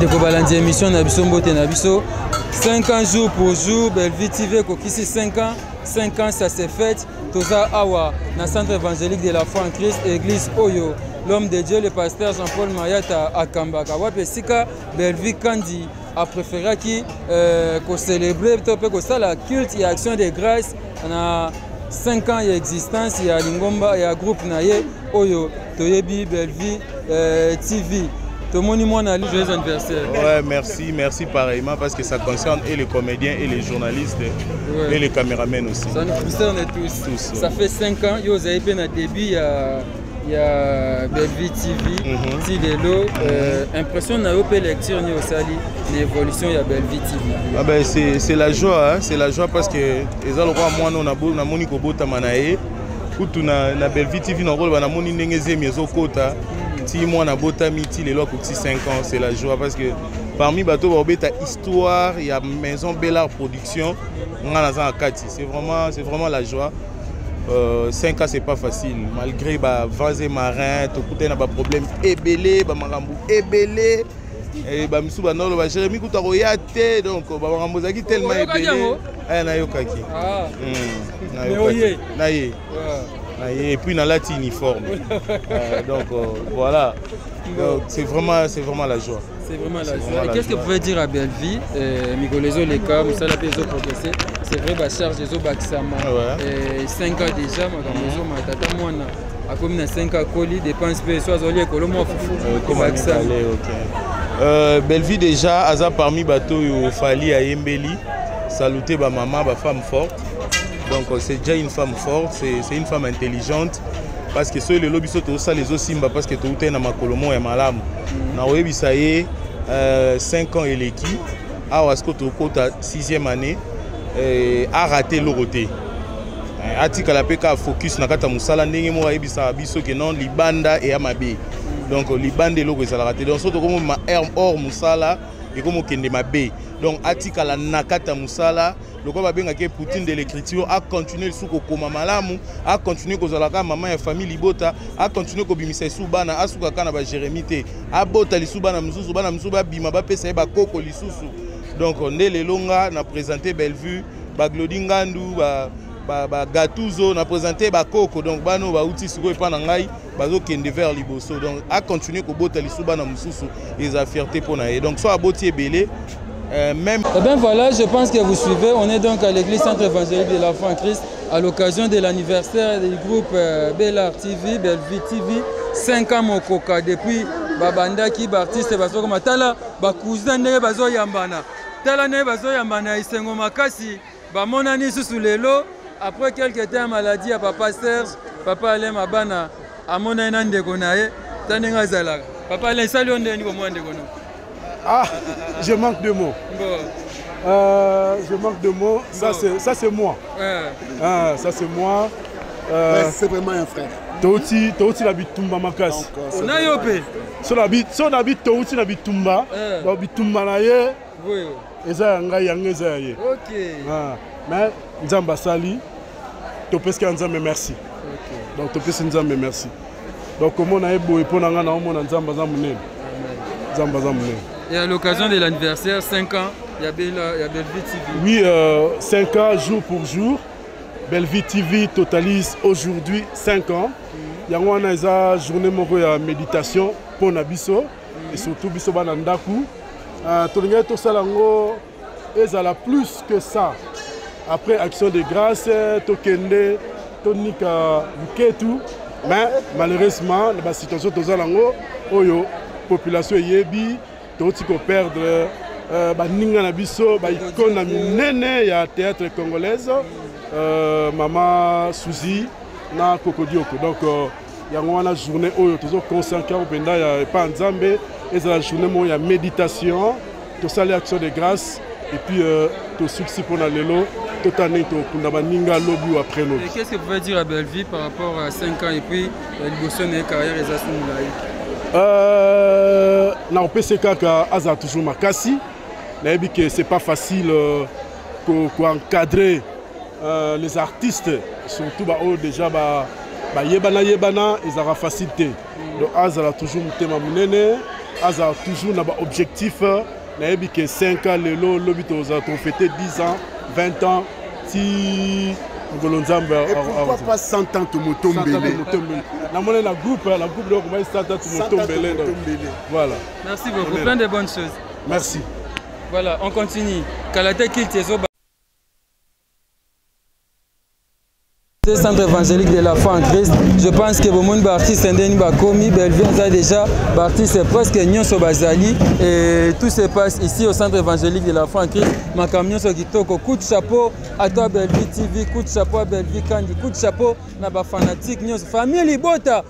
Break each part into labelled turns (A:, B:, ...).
A: bandeko balandi émission na biso mbote na biso 5 ans jour pour jour Belle-Vie TV kokisi 5 ans ça s'est fait toza awa na centre évangélique de la foi en Christ église Oyo l'homme de Dieu le pasteur Jean-Paul Mayata akambaka wape sika Belle-Vie kandi a préféré qui célébrer la culte et action de grâce na 5 ans d'existence il y a Lingomba il y a groupe naye Oyo Toyebi Belle-Vie TV. Tout le monde est joyeux anniversaire.
B: Ouais, merci pareillement parce que ça concerne et les comédiens et les journalistes et les caméramans aussi.
A: Ça nous concerne tous. Ça fait 5 ans, vous avez fait un début, il y a Belle-Vie TV, Tidelo, impression n'a pas lecture ni au sali, l'évolution il y a Belle-Vie TV.
B: Ah ben c'est la joie, hein? C'est la joie parce que les autres moi on a moni ko bota manae, kutu na Belle-Vie TV na rôle na moni ndengeze miezo kota. Si moi na bota miti les locs 5 ans, c'est la joie parce que parmi bateau ta histoire, il y a Maison Bellard Production, c'est vraiment la joie. 5 ans c'est pas facile malgré ba vents et marins, tout côté na ba problème ébélé, ba marambu ébélé et ba misu ba nolo ba Jérémy kuta royate donc ba marambu zaki tellement ébélé. Na yokaki. Ah. Na yokaki. Na ye. Et puis dans la uniforme. Donc voilà. C'est vraiment la joie.
A: C'est vraiment la joie. Et qu'est-ce que vous pouvez dire à Belle-Vie Migolezo les cas, vous savez les progresser. C'est vrai bah charge des Baksama. 5 ans déjà magamezo matata mwana. A comme na 5 ans colis dépense peu soit zoli kolomo fufu.
B: Belle-Vie déjà aza parmi bateau yo fali à Yembeli. Saluter ba maman, ba femme forte. Donc c'est déjà une femme forte, c'est une femme intelligente parce que ceux les lobbies sont ça les Simba parce que tout est dans ma colomo et malam. Na oyebi ça y est 5 ans et l'équipe à Wasko to kota 6e année a raté l'oroté. Atika la peka focus na kata musala ndenge mo oyebi ça biso que non libanda et amabe. Donc libanda logo ça la raté. Donc surtout comme ma hors musala et comme kende mabe. Donc atika la nakata musala le quoi va bien que Poutine de l'écriture a continué le souk au malamu a continué que zalaka maman et famille libota a continué que bimisa soubana a souka kana ba Jérémité a bota li soubana musuba bima ba pesa ba koko li susu donc on est les longa na présenté Belle-Vue ba Glodingandu ba Gatuzo na présenté ba koko donc bano ba outil siko e pa na ngai bazo kende vers liboso donc a continué que bota li soubana mususu les a fierté pour na et donc soit aboti belé même...
A: Eh bien voilà, je pense que vous suivez. On est donc à l'église Centre Évangélique de la foi en Christ à l'occasion de l'anniversaire du groupe Bellard TV, Belle-Vie TV. 5 ans mon coca depuis Babanda qui artiste baso comme tala ba cousin ne bazo yambana. Tala ne bazo yambana isengo makasi ba monani sous lelo après quelques temps maladie à papa Serge, papa Alain Mabana a mona nande gonae taninga zala. Papa Alain salut on est ni comment ndeko.
C: Ah, je manque de mots. Je manque de mots. Ça c'est moi. Ah, ça c'est moi.
D: C'est vraiment un frère.
C: Tauti la bitumba makas.
A: On a yopé.
C: So la bit tauti la bitumba. La bitumba na ye.
A: Oui.
C: Eza ngai yangeza ye.
A: OK.
C: Ah, mais nzamba sali. Topeska nzambe merci.
A: OK.
C: Donc topeska nzambe merci. Donc comment na ebo epona nga na omona nzamba za munene. Nzamba za munene.
A: Et à l'occasion de l'anniversaire, 5 ans, il y a Belle-Vie TV.
C: Oui, 5 ans, jour pour jour. Belle-Vie TV totalise aujourd'hui 5 ans. Il y a une journée de méditation pour Nabiso et surtout Biso Banandaku. Tout ça est plus que ça. Après action de grâce, Tokende, Tonika Buketu. Mais malheureusement, la situation de la population yebi. Toti ko perdre baninga na biso ba icône na minene ya théâtre congolaise maman Suzy na Kokodioko donc yango wana journée oyo tozo consacrer au penda ya pa nzambe et la journée mo ya méditation to sala action de grâce et puis to succès pour na lelo to tane to kunda baninga lobi après lobi.
A: Et qu'est-ce que vous pouvez dire à Belle-Vie par rapport à 5 ans et puis l'évolution de carrière et
C: na OPCK aza toujours makasi na yebi que c'est pas facile pour encadrer les artistes surtout ba o déjà ba yebana ils aura facilité donc aza toujours mutema munene aza toujours na ba objectif na yebi que 5 ans lelo lobi toza to fêter 10 ans 20 ans si Ngolonzamba.
D: Et pourquoi pas 100 ans tout Mutombele?
C: La monnaie la groupe donc comment 100 ans tout Mutombele. Voilà.
A: Merci beaucoup, plein de bonnes choses.
C: Merci.
A: Voilà, on continue. Kalate Kiltezo. Centre évangélique de la foi en Christ. Je pense que beaucoup d'artistes indénies Bakomi, Belvin déjà, artistes presque Nyonso Bazali et tout se passe ici au centre évangélique de la foi en Christ. Ma camion sur Kitoko, coup de chapeau à toi Belvi TV, coup de chapeau à Belvi Kandi, coup de chapeau na ba fanatique Nyonso. Famille Libota,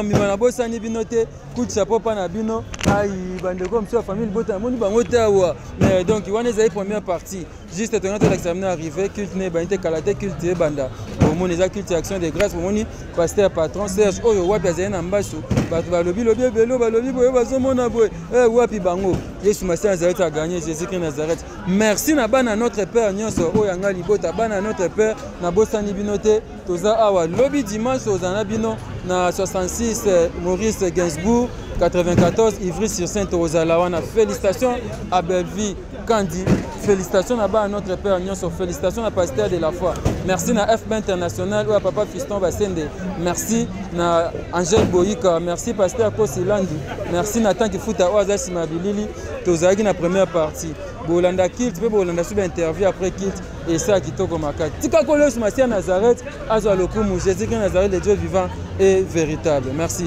A: Mbimana Bosani Binote, coup de chapeau pana Bino. Aïe, bande comme ça, famille Libota, moni bangota wa. Mais donc, il y a une première partie. Juste ton autre examen arrivé, culte ne banité kalate culte banda. Au monde des cultes action de grâce, au monde pasteur patron Serge Oyo wapi azena nambaso, balobi belo balobi boye bazomona boye. Wapi bango. Yesu Masia Nazareth a gagné, Jésus-Christ Nazareth. Merci na bana notre père Nyonso Oyanga Libota bana notre père na bosani binote toza awa lobi dimanche aux anabino na 66 Maurice Gainsbourg 94 Ivry-sur-Sainte Rosalawana. Félicitations à Belvi Kandi. Félicitations à notre père Nyonso. Félicitations à pasteur de la foi. Merci à FB International ou à papa Fiston Basende. Merci à Angèle Boyika. Merci pasteur Kosilandi. Merci Nathan Kifuta Oaza Simabilili. Tozagi na première partie. Bolanda Kilt, Bolanda sub interview après Kilt et ça qui toko maka. Tika Kolos Masia Nazareth, Azwa Lokumu, Jésus-Christ Nazareth, le Dieu vivant et véritable. Merci.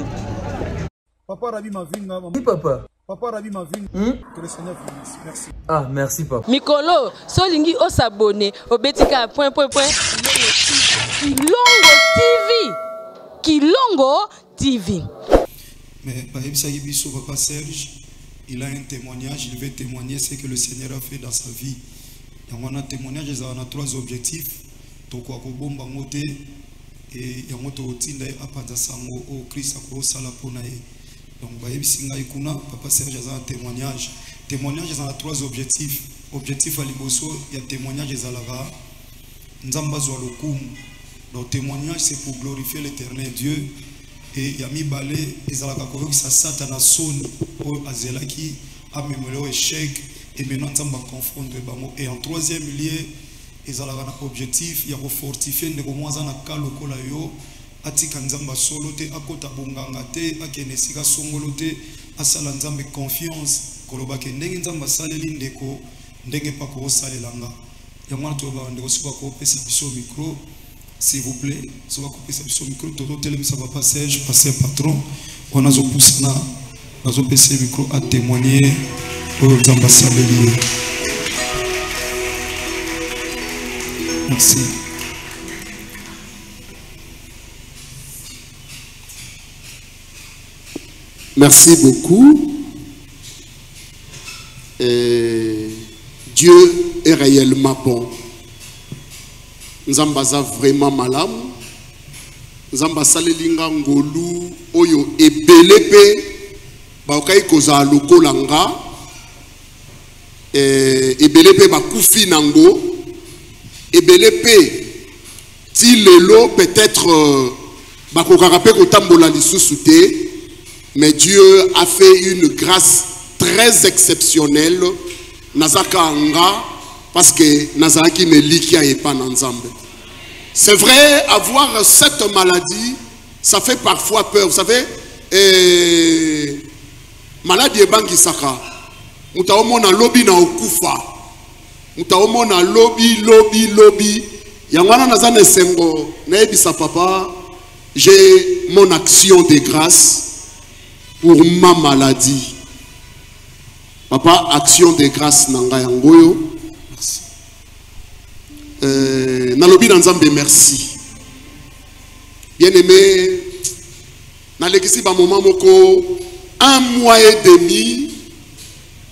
E: Papa Rabi Mavinga.
A: Oui, papa.
E: Papa Rabi Mavinga. Que le Seigneur bénisse. Merci.
A: Ah, merci, papa.
F: Mikolo, Solingi o s'abonner au Betika. Kilongo TV.
E: Mais Papa Serge, il a un témoignage, il veut témoigner ce que le Seigneur a fait dans sa vie. Il y a un témoignage, il y a 3 objectifs. Toko akobomba mote et il y a moto otinda apanda sango au Christ akoro sala pona e. Donc bayebisinga ikuna Papa Serge a un témoignage. Témoignage il y a 3 objectifs. Objectif à liboso, il y a témoignage à lava. Nzamba zwa lokumu. Donc témoignage c'est pour glorifier l'Éternel Dieu. Et il y a mis balé ezalaka koyoki sa satana soni o azelaki a memelo échec et maintenant nzamba confondre bango. Et en 3e lieu ezalaka na objectif ya ko fortifier ndeko mwanza na kalokola yo atika nzamba solo te akota bonganga te akene sika songolo te asala nzambe confiance koloba ke ndenge nzamba saleli ndeko ndenge pa ko salelanga ya mwana to ba ndeko suka ko pesa biso micro. S'il vous plaît, ça va couper ce micro. Toto telem ça va passer, je passe patron. On a poussé na, on a passé le micro à témoigner aux ambassadeurs. Merci.
D: Merci beaucoup. Dieu est réellement bon. Nzamba za vraiment malamu. Nzamba salelinga ngolu oyo ebelepe baokai koza lokolanga ebelepe bakufi nango ebelepe ti lelo peut-être bakokaka pe kotambola lisusu te, mais Dieu a fait une grâce très exceptionnelle nazaka anga parce que nazaki melikia et pas nanzambe. C'est vrai, avoir cette maladie, ça fait parfois peur. Vous savez, maladie bangi saka. Mutaomona lobby na okufa. Mutaomona lobby. Yangwana nazane sengo. Naebisa papa, j'ai mon action de grâce pour ma maladie. Papa, action de grâce nanga yangoyo. Nalobi Nzambe merci. Bien aimé, nalekisi ba moment moko 1 mois et demi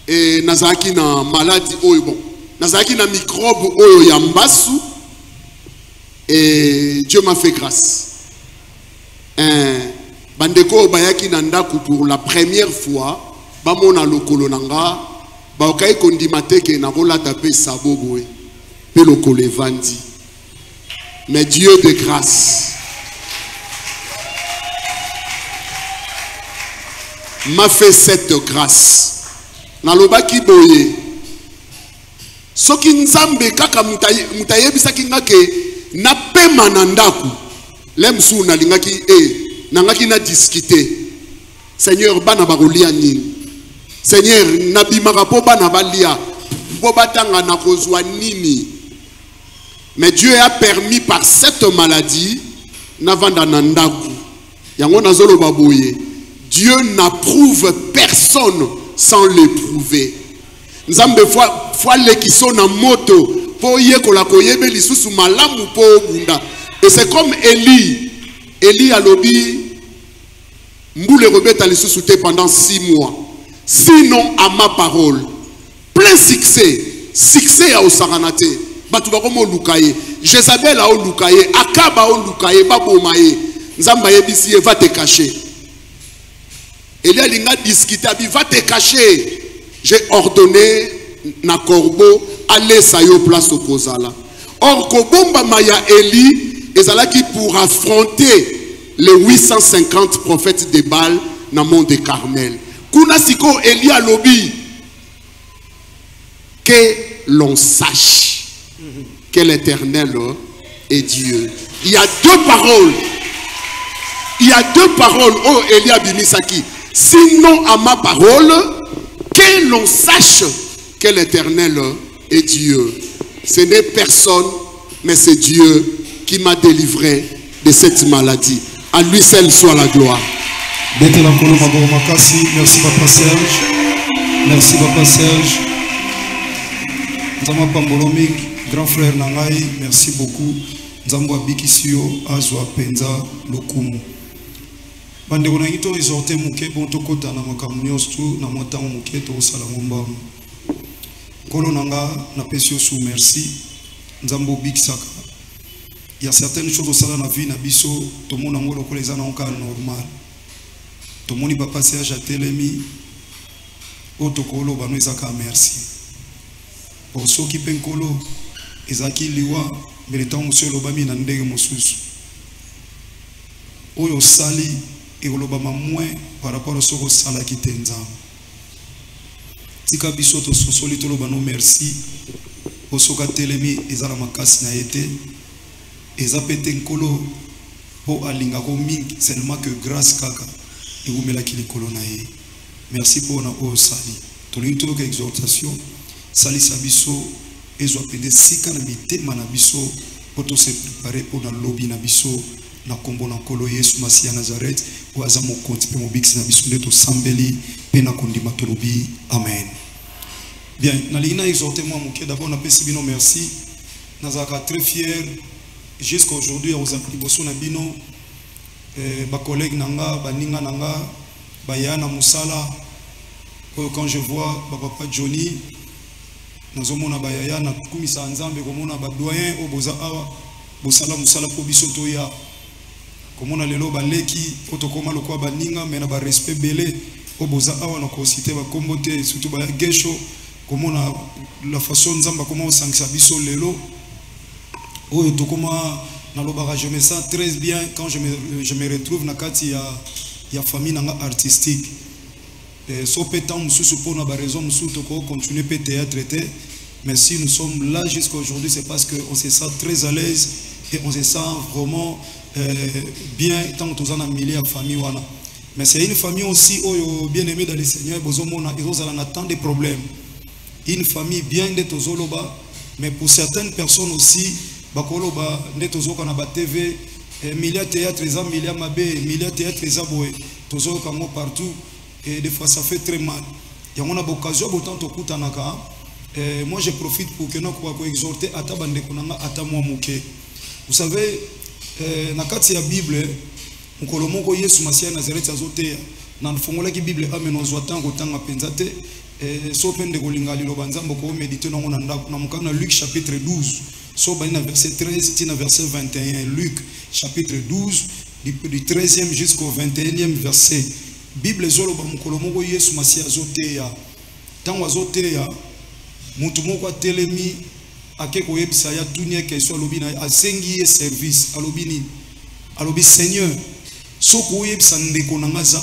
D: et nazaki na maladie oyo bon. Nazaki na microbe oyo ya mbasu et Dieu m'a fait grâce. Bandeko bayaki na ndaku pour la première fois, ba mona lokolo nanga, ba okai kondimate ke na kolata pe saboboe. Mais Dieu de grâce. m'a fait cette grâce. Nalobaki boye. Soki nzambe kaka mutayebisaki ngake na pema na ndaku. Lemsu na lingaki nangaki na discuter. Seigneur bana barolia nini. Seigneur nabimaka po bana balia. Po batanga na kozwa nini. Mais Dieu a permis par cette maladie navanda na ndaku. Yango nazolo baboye. Dieu n'approuve personne sans l'éprouver. Nzambe fois les qui sont en moto pour y ko la koyebe lisusu malamu po bunda. Et c'est comme Élie a lobby mboule rebeta lisusu te pendant 6 mois. Sinon à ma parole plein succès à osaranate. Batu bakomo lukaye. Jézabel a lukaye, Akab a lukaye, babomaye. Nzamba yebisi va te cacher. Élie a discuté, va te cacher. J'ai ordonné na corbeau aller sayo place au Kozala. Or kobomba maya Élie ezalaki pour affronter les 850 prophètes de Baal na mont de Carmel. Kuna siko Élie a lobby que l'on sache que l'Éternel est Dieu. Il y a 2 paroles. Il y a 2 paroles. Oh Élie abimisaki. Sinon à ma parole, que l'on sache que l'Éternel est Dieu. Ce n'est personne, mais c'est Dieu qui m'a délivré de cette maladie. À lui seul soit la gloire.
E: Merci Papa Serge. Merci Papa Serge. Nzamba Pambolomi, grand frère Nangai, merci beaucoup. Nzamba Bikisio, Azwa Penza, Lokumu. Bande on a été exhorté muke bon to kota na makamnios tu na motango muke to sala ngomba. Kolo nanga na pesio sous merci. Nzambo big saka. Il y a certaines choses au sala na vie na biso to mona ngolo ko les ana onka normal. To moni papa Serge a telemi otokolo bano ezaka merci. Pour ceux qui penkolo ezaki liwa meritant monsieur lobami na ndenge mosusu. Oyo sali et olobama moins par rapport à ce que sala ki tenza. Tika biso to sosoli to lobano merci. Osoka telemi ezala makasi na été. Ezapete nkolo po alinga ko mingi seulement que grâce kaka et vous melaki likolo na ye. Merci pour na o sali. To linto ke exhortation sali sabiso ezo apede sika na mitema na biso poto se préparer pour na lobby na biso na kombo na nkolo Yesu Masiya Nazareth o azamo konti pe mobiksi na biso ndeto sambeli pe na kondima tolobi amen. Bien, na lina exhorter moi moké d'abord na pesi bino merci. Nazaka très fier jusqu'à aujourd'hui aux liboso na bino ba collègue nanga ba ninga nanga ba yana musala quand je vois ba papa Johnny nazomona ba yaya na kumisa nzambe komona ba doyen o boza awa bosala musala po biso to ya komona lelo ba leki otokoma lokwa ba ninga mais na ba respect belé o boza awa na ko citer ba kombote surtout ba gesho komona la façon nzamba comment sangisa biso lelo oyo tokoma na lobara je me sens très bien quand je me retrouve na kati ya famille nanga artistique so pétant mususu pour na ba raison mususu to continuer pe théâtre mais si nous sommes là jusqu'à aujourd'hui c'est parce que on se sent très à l'aise et on se sent vraiment bien tant que tous en milieu à famille wana mais c'est une famille aussi oyo bien aimé dans le Seigneur bozomona ils ont tant de problèmes une famille bien de tozoloba mais pour certaines personnes aussi bakoloba netozoka na ba TV milieu théâtre eza milieu mabe milieu théâtre eza boye tozoka ngo partout et des fois ça fait très mal et on a l'occasion autant to kutanaka moi je profite pour que nous ko exhorter ata bande konanga ata moi muke vous savez na kati ya Bible mukolo moko Yesu Masiya Nazareth azote na nfongola ki Bible ameno zwatan ko tanga penzate so pende ko linga lilo banzambo ko méditer na ngona na mukana Luc chapitre 12 so bana verset 13 tina verset 21 Luc chapitre 12 du 13e jusqu'au 21e verset Bible zolo ba mukolo moko Yesu Masiya azote ya tango azote ya mutu moko telemi akeko yebisa ya dunia ke so lobi na asengi service alobini alobi Seigneur soko yebisa ndeko na ngaza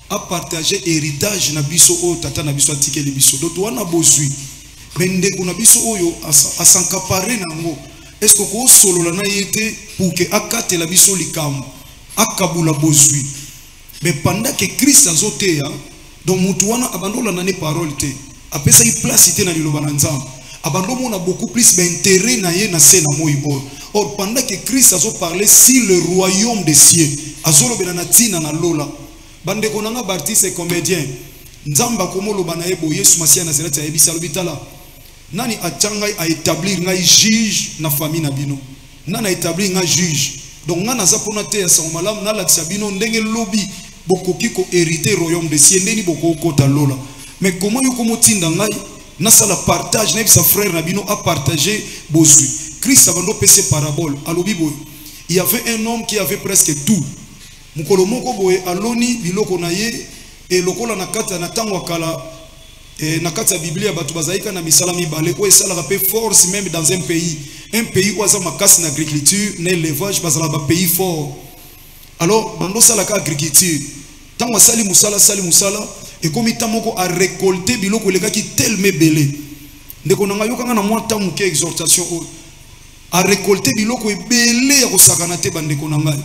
E: a à partager héritage na biso o tata na biso atikeli biso donc wana bozui mais ndeko na biso oyo a s'encaparer nango est-ce que ko solo na yete pour que akate la biso likambo akabula bozui mais pendant que Christ azotea donc mutu wana abandola na ne parole te apesa yi place te na liloba na nzambe abandomo na beaucoup plus d'intérêt na ye na se na moi or pendant que Christ azo parler si le royaume des cieux azolobela na tina na lola bande konanga baptiste et comédien nzamba komolo bana ebo Yesu Masia na zelata ebisa lobitala nani atanga a établir ngai juge na famille na bino nana établir ngai juge donc ngana za pona te ya sa malamu na la sabino ndenge lobi bokoki ko hériter royaume des cieux ndeni bokoko ta lola mais comment yo komo tinda ngai na sala partage na sa frère na bino a partager bozui Christ abando pese parabole alobi boy il y avait un homme qui avait presque tout mukolo moko boye aloni biloko na ye et lokola na kata na tango kala na kata ya Biblia batu bazaika na misala mibale ko esala pe force même dans un pays où aza makasi na agriculture na élevage bazala ba pays fort alors bando sala ka agriculture tango sali musala et comme itamoko a récolter biloko leka ki tellement belé ndeko na ngayo kanga na mwa tamu ke exhortation a récolter biloko ebele ya kosakana te bandeko na ngai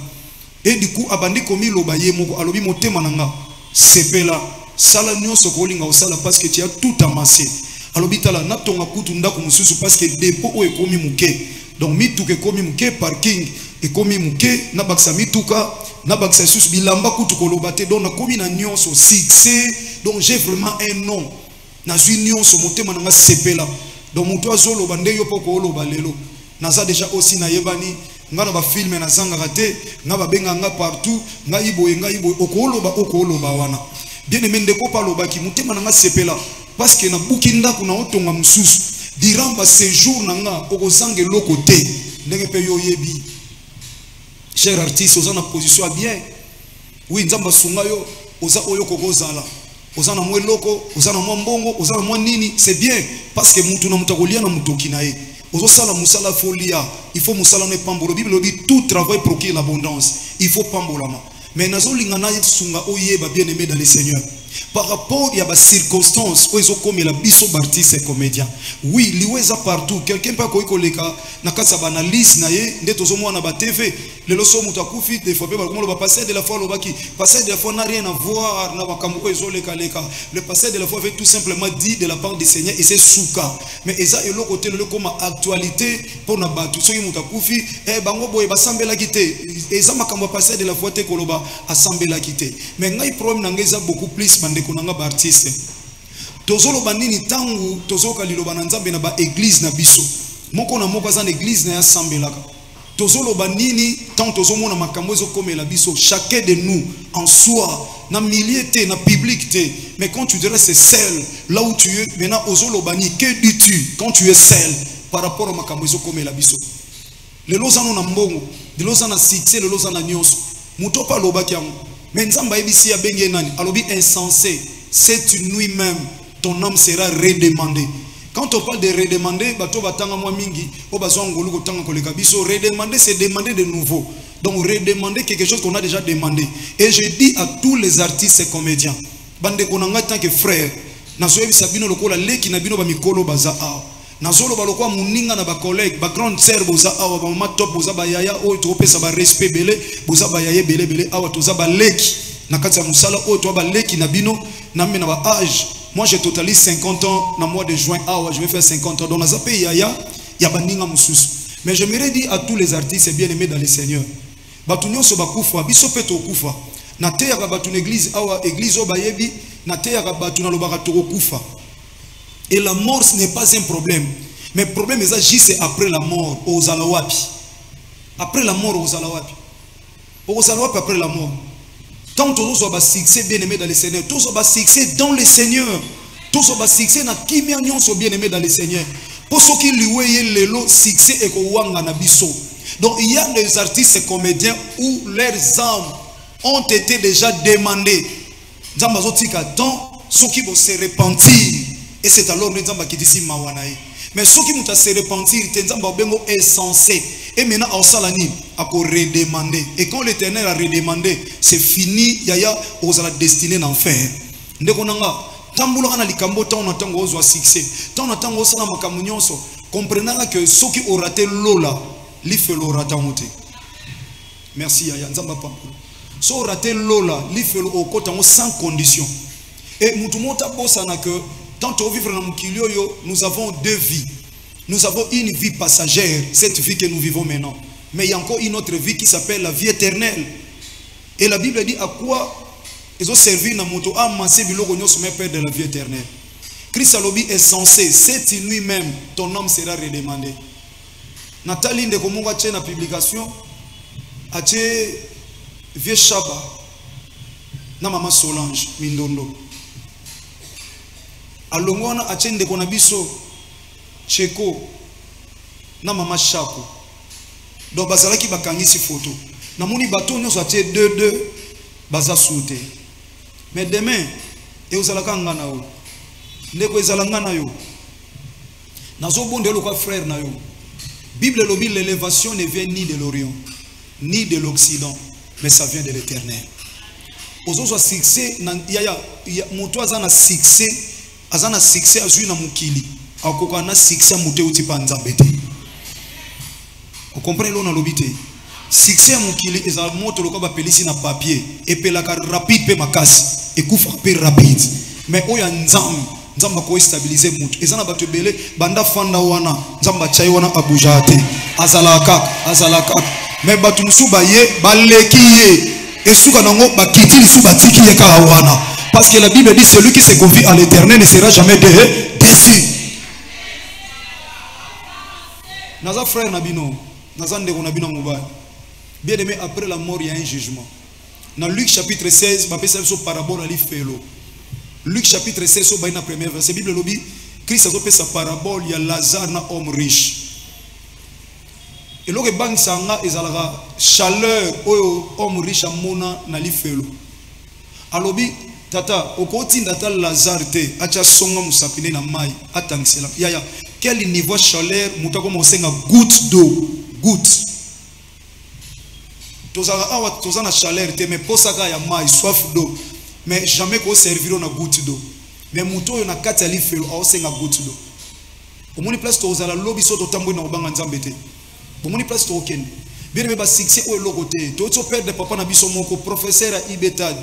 E: et du coup abandi komi loba ye moko alobi motema nanga sepela sala nyonso kolinga osala parce que tu as tout amassé alobi tala na tonga kutu ndako mususu parce que dépôt o ekomi muke donc mituka ekomi muke parking ekomi muke na baksa mituka na baksa susu bilamba kutu koloba te donc na komi na nyonso succès donc j'ai vraiment un nom na zui nyonso motema nanga sepela donc muto azoloba nde yo poko oloba lelo naza déjà aussi na yebani nga na ba filme na zanga raté nga ba benga nga partout nga iboye okoloba wana bien aimé ndeko pa loba ki mutema nga sepela parce que na bukinda kuna otonga mususu diramba séjour nanga okozanga loko te ndenge pe yo yebi cher artiste oza na position bien oui nzamba sunga yo oza oyo kokozala oza na mwe loko oza na mwa mbongo oza na mwa nini c'est bien parce que mutu na mutakolia na mutoki na ye ozo sala musala folia il faut musala ne pambolo bible dit tout travail procure l'abondance il faut pambolama mais nazo lingana sunga oyeba bien aimé dans le Seigneur par rapport à la circonstance où ils ont commis la biso artiste et comédien oui liweza partout quelqu'un pas koiko leka na kasa banalise na ye ndeto zo mwana ba TV le loso mutakufi des fois ba komolo ba passer de la foi lobaki passer de la foi n'a rien à voir na bakambo ezo leka le passer de la foi veut tout simplement dire de la part du Seigneur et c'est souka mais eza elo côté le comme actualité pour na batu so mutakufi bango boye basambela kité eza makambo passer de la foi te koloba asambela kité mais ngai problème na ngeza beaucoup plus bandeko nanga ba artiste tozolo bandini tangu tozoka liloba na nzambe na ba église na biso moko na moko za na église na ya sambelaka tozolo bandini tant tozomona makambo ezo komela biso chacun de nous en soi na milieu te na public te mais quand tu dirais c'est seul là où tu es maintenant ozolo bani que dis-tu quand tu es seul par rapport à makambo ezo komela biso le lozano na mbongo de lozana succès le lozana nyonso muto pa lobaki yango mais nzamba ebisi ya benge nani alobi insensé cette nuit même ton âme sera redemandée. Quand on parle de redemander bato batanga mwa mingi o bazwa ngolu ko tanga koleka biso redemander c'est demander de nouveau donc redemander quelque chose qu'on a déjà demandé et je dis à tous les artistes et comédiens bande konanga tant que frère nazo ebisa bino lokola leki na bino ba mikolo baza a nazolo balokwa muninga na ba collègue ba grande sœur boza awa ba mama top boza ba yaya o to pesa ba respect belé boza ba yaya belé awa toza ba leki na kati ya musala o to ba leki na bino na mena ba âge. Moi je totalise 50 ans dans le mois de juin awa je vais faire 50 ans donc na zape yaya ya baninga mususu mais je me dis à tous les artistes bien aimés dans le Seigneur batu nyonso bakufa biso peto kufa na te ya batu na église awa église o bayebi na te ya batu na lobaka to kufa. Et la mort ce n'est pas un problème. Mais le problème est juste après la mort aux alawapi. Après la mort aux alawapi. Aux alawapi après la mort. Tant tous les succès bien aimés dans le Seigneur, tous les succès dans le Seigneur, tous les succès na kimia nyonso bien aimés dans le Seigneur. Pour ceux qui lui lelo succès et kowanga na biso. Donc il y a des artistes et comédiens où leurs âmes ont été déjà demandées. Zambazotika tant ceux qui vont se repentir. Et c'est alors les gens qui disent mawana. Mais ceux qui vont se repentir, ils sont insensés. Et maintenant, en salani, à redemander. Et quand l'Éternel a redemandé, c'est fini, yaya, aux la destinée d'enfer. Ndekonanga, tamboula na likambo, tant on attend aux succès, tant on attend aux salama kamunyoso, comprenant que ceux qui ont raté l'ola, l'ifel aura tamoté. Merci, yaya, nzamba pampoula. Ceux qui ont raté l'ola, l'ifel au côté sans condition. Et moutoumota bosana que, tant on vivre dans Mukilio, nous avons deux vies. Nous avons une vie passagère, cette vie que nous vivons maintenant. Mais il y a encore une autre vie qui s'appelle la vie éternelle. Et la Bible dit à quoi ils ont servi dans moto à masser biloko nyos mais père de la vie éternelle. Christ Alobi est censé, cette nuit même, ton âme sera redemandée. Nathalie de Komonga tche na publication, a tche vieux Chaba, na maman Solange, Mindondo. Alongwana a tche de Konabiso, Cheko na mama Chako. Donc bazala ki bakangisi photo. Na moni bato nyo sa tie 2 baza soute. Mais demain et ozalaka ngana yo. Ndeko ezala ngana yo. Nazo bondelo kwa frère na yo. Bible lobi l'élévation ne vient ni de l'Orient ni de l'Occident, mais ça vient de l'Éternel. Ozo so succès na ya moto azana succès azui na mukili. Vous comprenez l'on a l'obité. Succès à mon kili est un mot de l'opération na papier et puis la rapide pe makas et coup frappé rapide. Mais où y a nzamba ko stabiliser mutu. Et ça na batu belé banda fanda wana nzamba chai wana abujate azalaka. Mais batu musu baye balekiye et suka nango bakiti musu batiki ye ka wana. Parce que la Bible dit celui qui se confie à l'Éternel ne sera jamais déçu. Naza frère Nabino, Naza ndeko Nabino Mouba. Bien aimé, après la mort, il y a un jugement. Dans Luc chapitre 16, je vais faire parabole à l'Ifelo. Luc chapitre 16, c'est la première verset. La Bible dit, Christ a fait sa parabole, il y a Lazare, un homme riche. Et lorsque bang sanga, il y a la chaleur, homme riche à mona na l'Ifelo. Alors, tata, au côté de Lazare, acha songa musapine na mai, atangsela. Yaya. Quel niveau de chaleur, nous avons commencé à goutte d'eau. Goutte. Tous la chaleur, mais pour ça, il y a maïs, soif d'eau. Mais jamais qu'on servira une goutte d'eau. Mais nous avons une carte à l'ifel, on a goutte d'eau. Au moins, place où la lobby saute au tambour dans le banc en zambété. Au moins, place où aucun. Bien, mais succès au logoté. Tout le père de papa n'a pas mon professeur à Ibetad.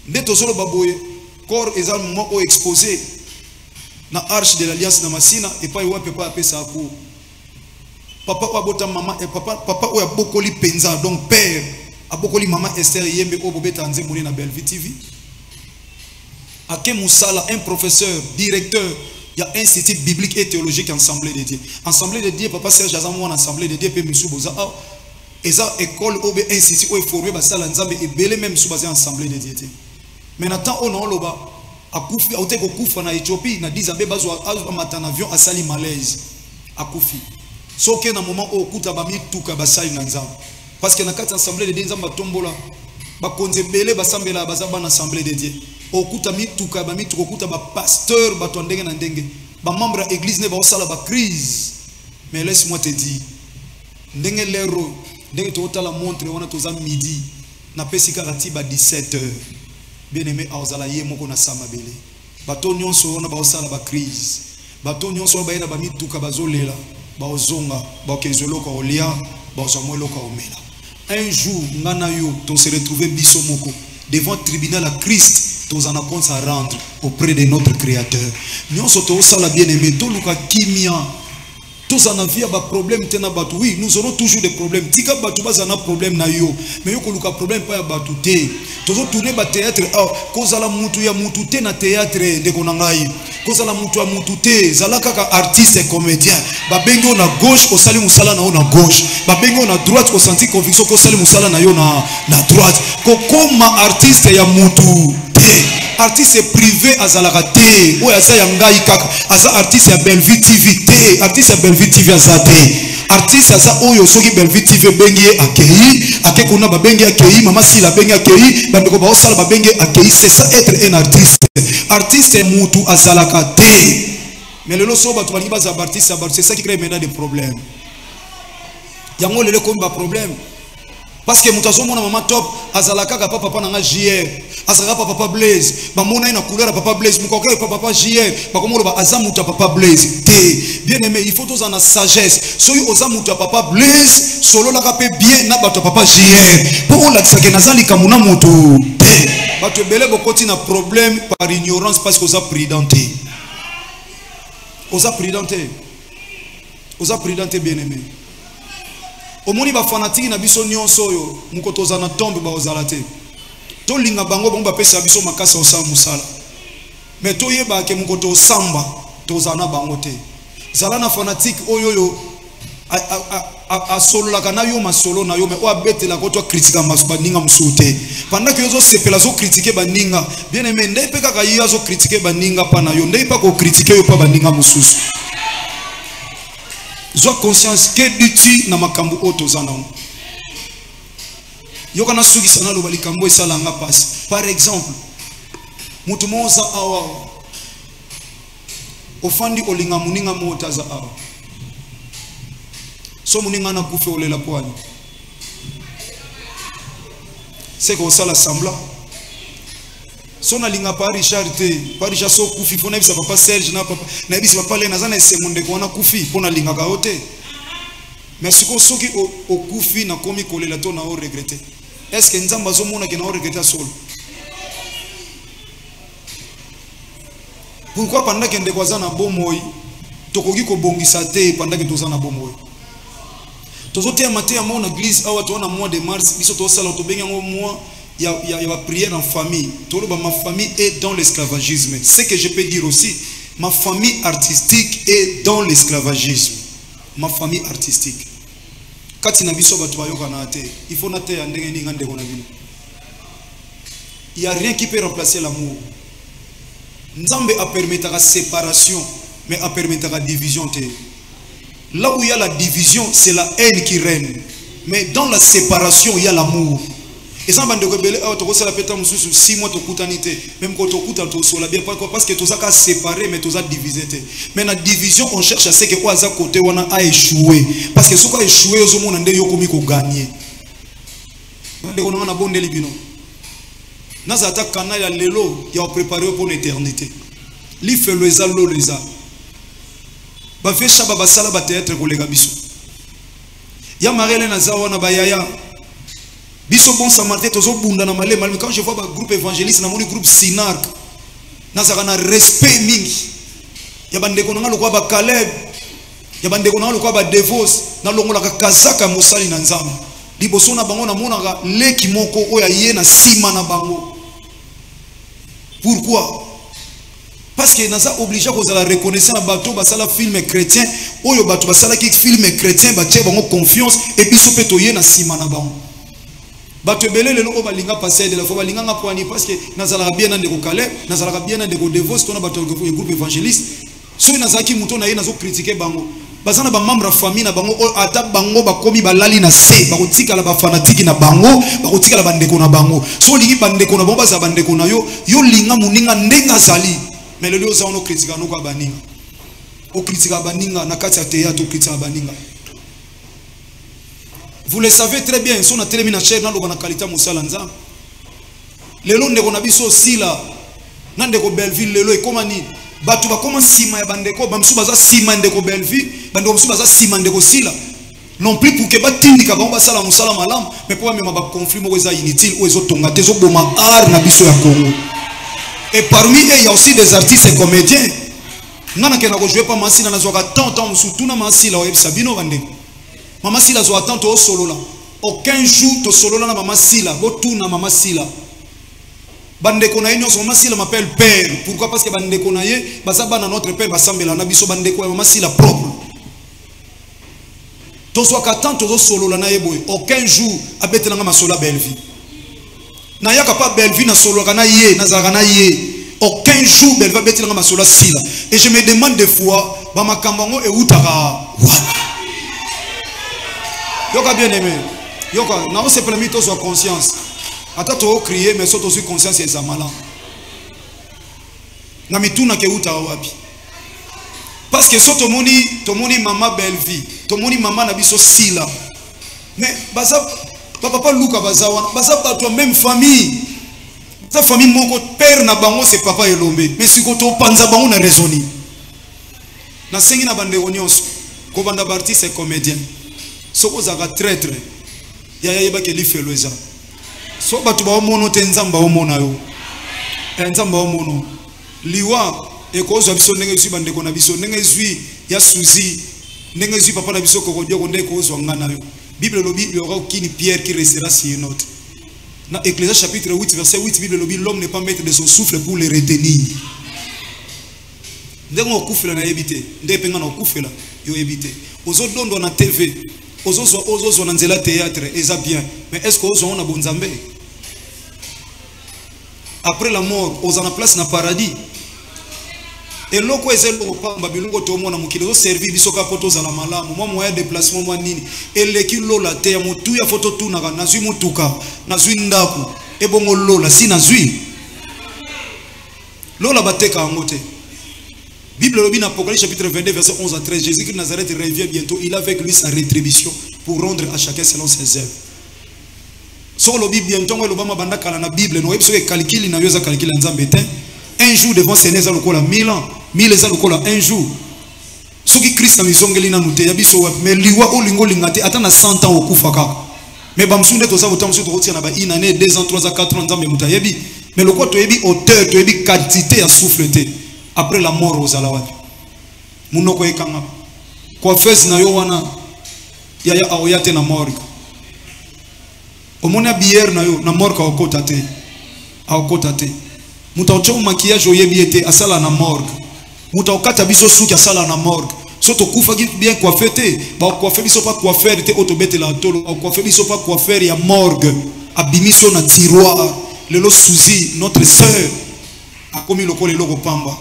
E: Dès que le baboye, corps est un moment exposé. Na arche de l'alliance na masina et pas yoa papa apé ça pour papa ou abota maman et papa ou abokoli penza donc père abokoli maman Esther yembe o bobeta anze moni na Bellevue TV ake musala un professeur directeur il y a un institut biblique et théologique Assemblée de Dieu papa Serge Azamou en Assemblée de Dieu pe misu boza eza école obe institut ou formé ba sala nzambe et belé même sous basé Assemblée de Dieu mais nathan on a loba akufi auté ko kufa na Éthiopie na 10 abe bazo matana avion à sali malaise akufi soke na moment o kuta ba mituka ba sali na nzambe parce que na kati Assemblée de Dieu nzamba tombola ba konze belé ba sambela ba za ba na Assemblée de Dieu o kuta mituka ba mituko kuta ba pasteur ba tondenge na ndenge ba membre à église ne ba osala ba crise mais laisse-moi te dire ndenge lero ndenge to otala montre wana toza midi na pesika rati ba 17h. Bien aimé, aozala ye moko na sama belé. Bato nyonso wana ba osala ba crise. Bato nyonso ba yena ba mituka bazolela, ba ozonga, ba kezelo ko olia, ba ozamwelo ko omela. Un jour, ngana yo, on se retrouver biso moko devant tribunal à Christ, tous en compte à rendre auprès de notre Créateur. Nyonso to osala bien aimé, to luka kimia. Tous en avions des problèmes tena batu. Oui, nous aurons toujours des problèmes. Tika batu baza na problème na yo. Mais yo koluka problème pas ya batu te. Tozo tourner ba théâtre. Koza la mutu ya mutu te na théâtre de konangai. Koza la mutu ya mutu te. Zala kaka artiste et comédien. Ba bengo na gauche ko sali musala na yo na gauche. Ba bengo na droite ko senti conviction ko sali musala na yo na droite. Ko koma artiste ya mutu te. Artiste privé azalaka te. Oya za yangai kaka. Aza artiste ya Bellevue TV te. Artiste ya Bellevue TV azate. Artiste aza oyo soki Bellevue TV bengi akei, ake kuna ba bengi akei, mama si la bengi akei, bandeko ba osala ba bengi akei, c'est ça être un artiste. Artiste mutu azalaka te. Mais le loso ba tu baza artiste, c'est ça qui crée maintenant des problèmes. yango lele comme ba problème parce que muta zo mona maman top azalaka ka papa nanga JR azalaka papa Blaise ba mona ina couleur papa Blaise mukoka papa JR ba komo ba azamuta papa Blaise te bien aimé il faut tous en sagesse soki ozamuta papa Blaise solo la ka pe bien na bato papa JR pour la tsake nazali kamuna moto te bato belé bokoti na problème par ignorance parce que oza prudenté bien aimé omoni ba fanatique na biso nyonso oyo mukotoza na tombe ba ozalate to linga bango bango ba pesa biso makasa osa musala mais to yeba ke mukoto samba toza na bango te zala na fanatique oyo yo a solo la kana yo masolo na yo mais o abetela ko to critique masuba ninga musute pendant que yo sepela zo critiquer baninga bien aimé ndai pe kaka yo zo critiquer baninga pa na yo ndai pa ko critiquer yo pa baninga mususu. Sois conscience que tu na makambo otozana yoka na suki sana lo balikambo esala nga passe par exemple mutu moza awa ofandi olinga muninga motaza awa so muninga na kufe olela poani c'est que ça la sembla so na linga pa Richard so kufi fona bisa papa Serge na papa na bisa papa le nazana semonde ko na kufi pona linga ka hote mais siko soki o kufi na komi kolela to na o regretter est-ce que nzamba zo mona ke na o regretter solo pourquoi pendant que ndeko za na bomoyi tokoki ko bongisa te pendant que toza na bomoyi tozo te matin à mon église awa to na mois de mars biso to sala to benga mois il y a la prière en famille. Ma famille est dans l'esclavagisme. Ce que je peux dire aussi, ma famille artistique est dans l'esclavagisme. Ma famille artistique. Quand il faut il n'y a rien qui peut remplacer l'amour. Nzambe a permis la séparation, mais a permis la division. Là où il y a la division, c'est la haine qui règne. Mais dans la séparation, il y a l'amour. Et ça va rebelle la péta mususu 6 mois to kutanité même quand to kuta to sola bien parce que to ça séparé mais to ça divisé. Mais la division on cherche à ce que oza côté wana a échoué parce que ce qui a échoué au monde ndé yo komi ko gagner ndé ko na bonde libino na za ta kana ya lelo ya préparer pour l'éternité li fait le za lo leza ba fait shaba ba sala ba théâtre ko lega biso ya marele na za wana ba yaya biso bon samaritain tozo bunda na malé mal quand je vois un groupe évangéliste na mon groupe Sinark nazaka na respect mingi ya bandeko na lokwa ba Caleb ya bandeko na lokwa ba Devos na longola ka kazaka mosali na nzambe liboso na bango na monaka leki moko oya ye na sima na bango. Pourquoi? Parce que naza obligé ko za reconnaître na bato basala film chrétien oyo bato basala ki film chrétien ba tie bango confiance et biso pe to ye na sima na bango. Bato belé lelo o balinga passer de la fois balinga ngapwani parce que nazala bien na ndeko Caleb nazala bien na ndeko Devos tona bato groupe évangéliste so nazaki muto na ye nazo critiquer bango bazana ba membre famille na bango ata bango bakomi balali na se bakotika la ba fanatique na bango bakotika la bandeko na bango so lingi bandeko na bango baza bandeko na yo linga muninga ndenga zali mais lelo za ono critique no kwa baninga o critique baninga na kati ya théâtre o critique baninga. Vous le savez très bien, si on a terminé la chaîne, on a qualité musala nza. Lelo ndeko na biso sila, na ndeko Belleville lelo e komani. Batu ba koma sima ya bandeko, ba msu baza sima ndeko Belleville, bandeko msu baza sima ndeko sila. Non plus pour que ba tindika ba sala musala malam, mais pour même ba conflit mo eza inutile ou ezo tonga te zo boma art na biso ya Congo. Et parmi eux, il y a aussi des artistes et comédiens. Nana ke na ko jouer pas masila na zo ka tant msu tuna masila o ebisa bino bandeko. Maman Sila zo attend au solo là. Aucun jour to solo là na maman Sila. Bo tout na maman Sila. Bande konaye son maman Sila m'appelle père. Pourquoi? Parce que bande konaye baza bana notre père basambela na biso bande ko maman Sila propre. To so attend to solo là na yeboy. Aucun jour abete na masola Belleville. Na yaka pas Belleville na solo kana ye na zaka na ye. Aucun jour Belleville abete na masola Sila. Et je me demande des fois ba makambango e utaka wana. Yoka bien aimé. Yoka, non c'est permis de soit conscience. Attends tu crier mais surtout aussi conscience et zamala. Na mituna ke uta wapi. Parce que so tomoni mama Belleville, tomoni mama na biso Sila. Mais papa Luka bazawa baza bato même famille. Sa famille mon père na bango c'est papa Elombe. Mais si koto panza bango na raisonner. Na sengi na bande onyos ko banda artiste et comédien. Soko zaka traître. Ya yeba ke li felo eza. So bato ba mono te nzamba o mona yo. Nzamba o mono. Liwa e ko zo biso ndenge zwi bande ko na biso ndenge zwi ya suzi ndenge zwi papa na biso ko dio ko ndeko zo ngana yo. Bible lobi il y aura aucune pierre qui restera sur une autre. Dans Ecclésiaste chapitre 8 verset 8 Bible lobi l'homme n'est pas maître de son souffle pour le retenir. Ndenge okufela na ebité ndenge penga na okufela yo ebité. Ozo dondo na TV ozo na nzela théâtre eza bien mais est-ce que ozo na bonzambe? Après la mort ozo na place na paradis. Et loko ezelo pamba bilungo tomona mukilo servi bisoka poto za la malamu moi moyen déplacement moi nini eleki lola te ya mutu ya photo tuna na zui mutuka na zui ndaku e bongo lola si na zui lola bateka ngote. Bible lobi na Apocalypse chapitre 22 verset 11 à 13 Jésus Christ de Nazareth revient bientôt, il a avec lui sa rétribution pour rendre à chacun selon ses œuvres. So lobi bientôt ngo lobama banda kala na Bible no ebiso ke calcul na yoza calcul nzambe te. Un jour devant Seigneur za lokola 1000 ans, 1000 za lokola un jour. Ce qui Christ a misongeli na nute yabiso wa mais liwa olingo lingate atana 100 ans okufaka. Mais bamsunde to za botam so to rotia na ba une année 2 ans 3 ans 4 ans nzambe mutayebi. Mais lokwa to yebi auteur to yebi quantité ya souffleté après la mort aux alawapi. Munoko ekanga. Kwa fes na yo wana ya aoyate na morgue. Omona bière na yo na morgue okota te. Okota te. Muta ocho maquillage oyebi ete asala na morgue. Muta okata biso suki asala na morgue. Soto kufa bien coiffé te. Ba coiffé biso pas coiffeur te otobete la tolo. Ba coiffé biso pas coiffeur ya morgue. Abimiso na tiroir. Lelo Suzy notre sœur a commis le col loko pamba.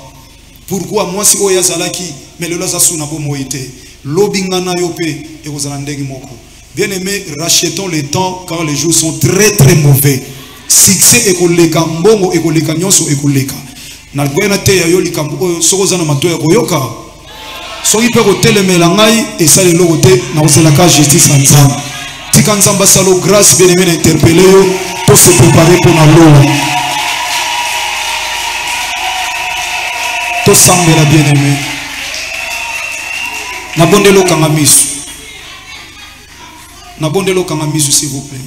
E: Pourquoi moi si oya zalaki mais lelo za suna bo moite. Lobingana yope e kozala ndenge moko. Bien-aimés, rachetons le temps car les jours sont très très mauvais. Succès ekoleka mbongo ekoleka nyonso ekoleka na gwena te ya yo likambo oyo sokoza na mato ya koyoka soki pe kotelemela ngai esale loko te na koselaka justice na nzambe tika nzamba salo grâce bien-aimé na interpeller yo pour se préparer pour na lola to sambela bien-aimé na bondelo kanga misu s'il vous plaît.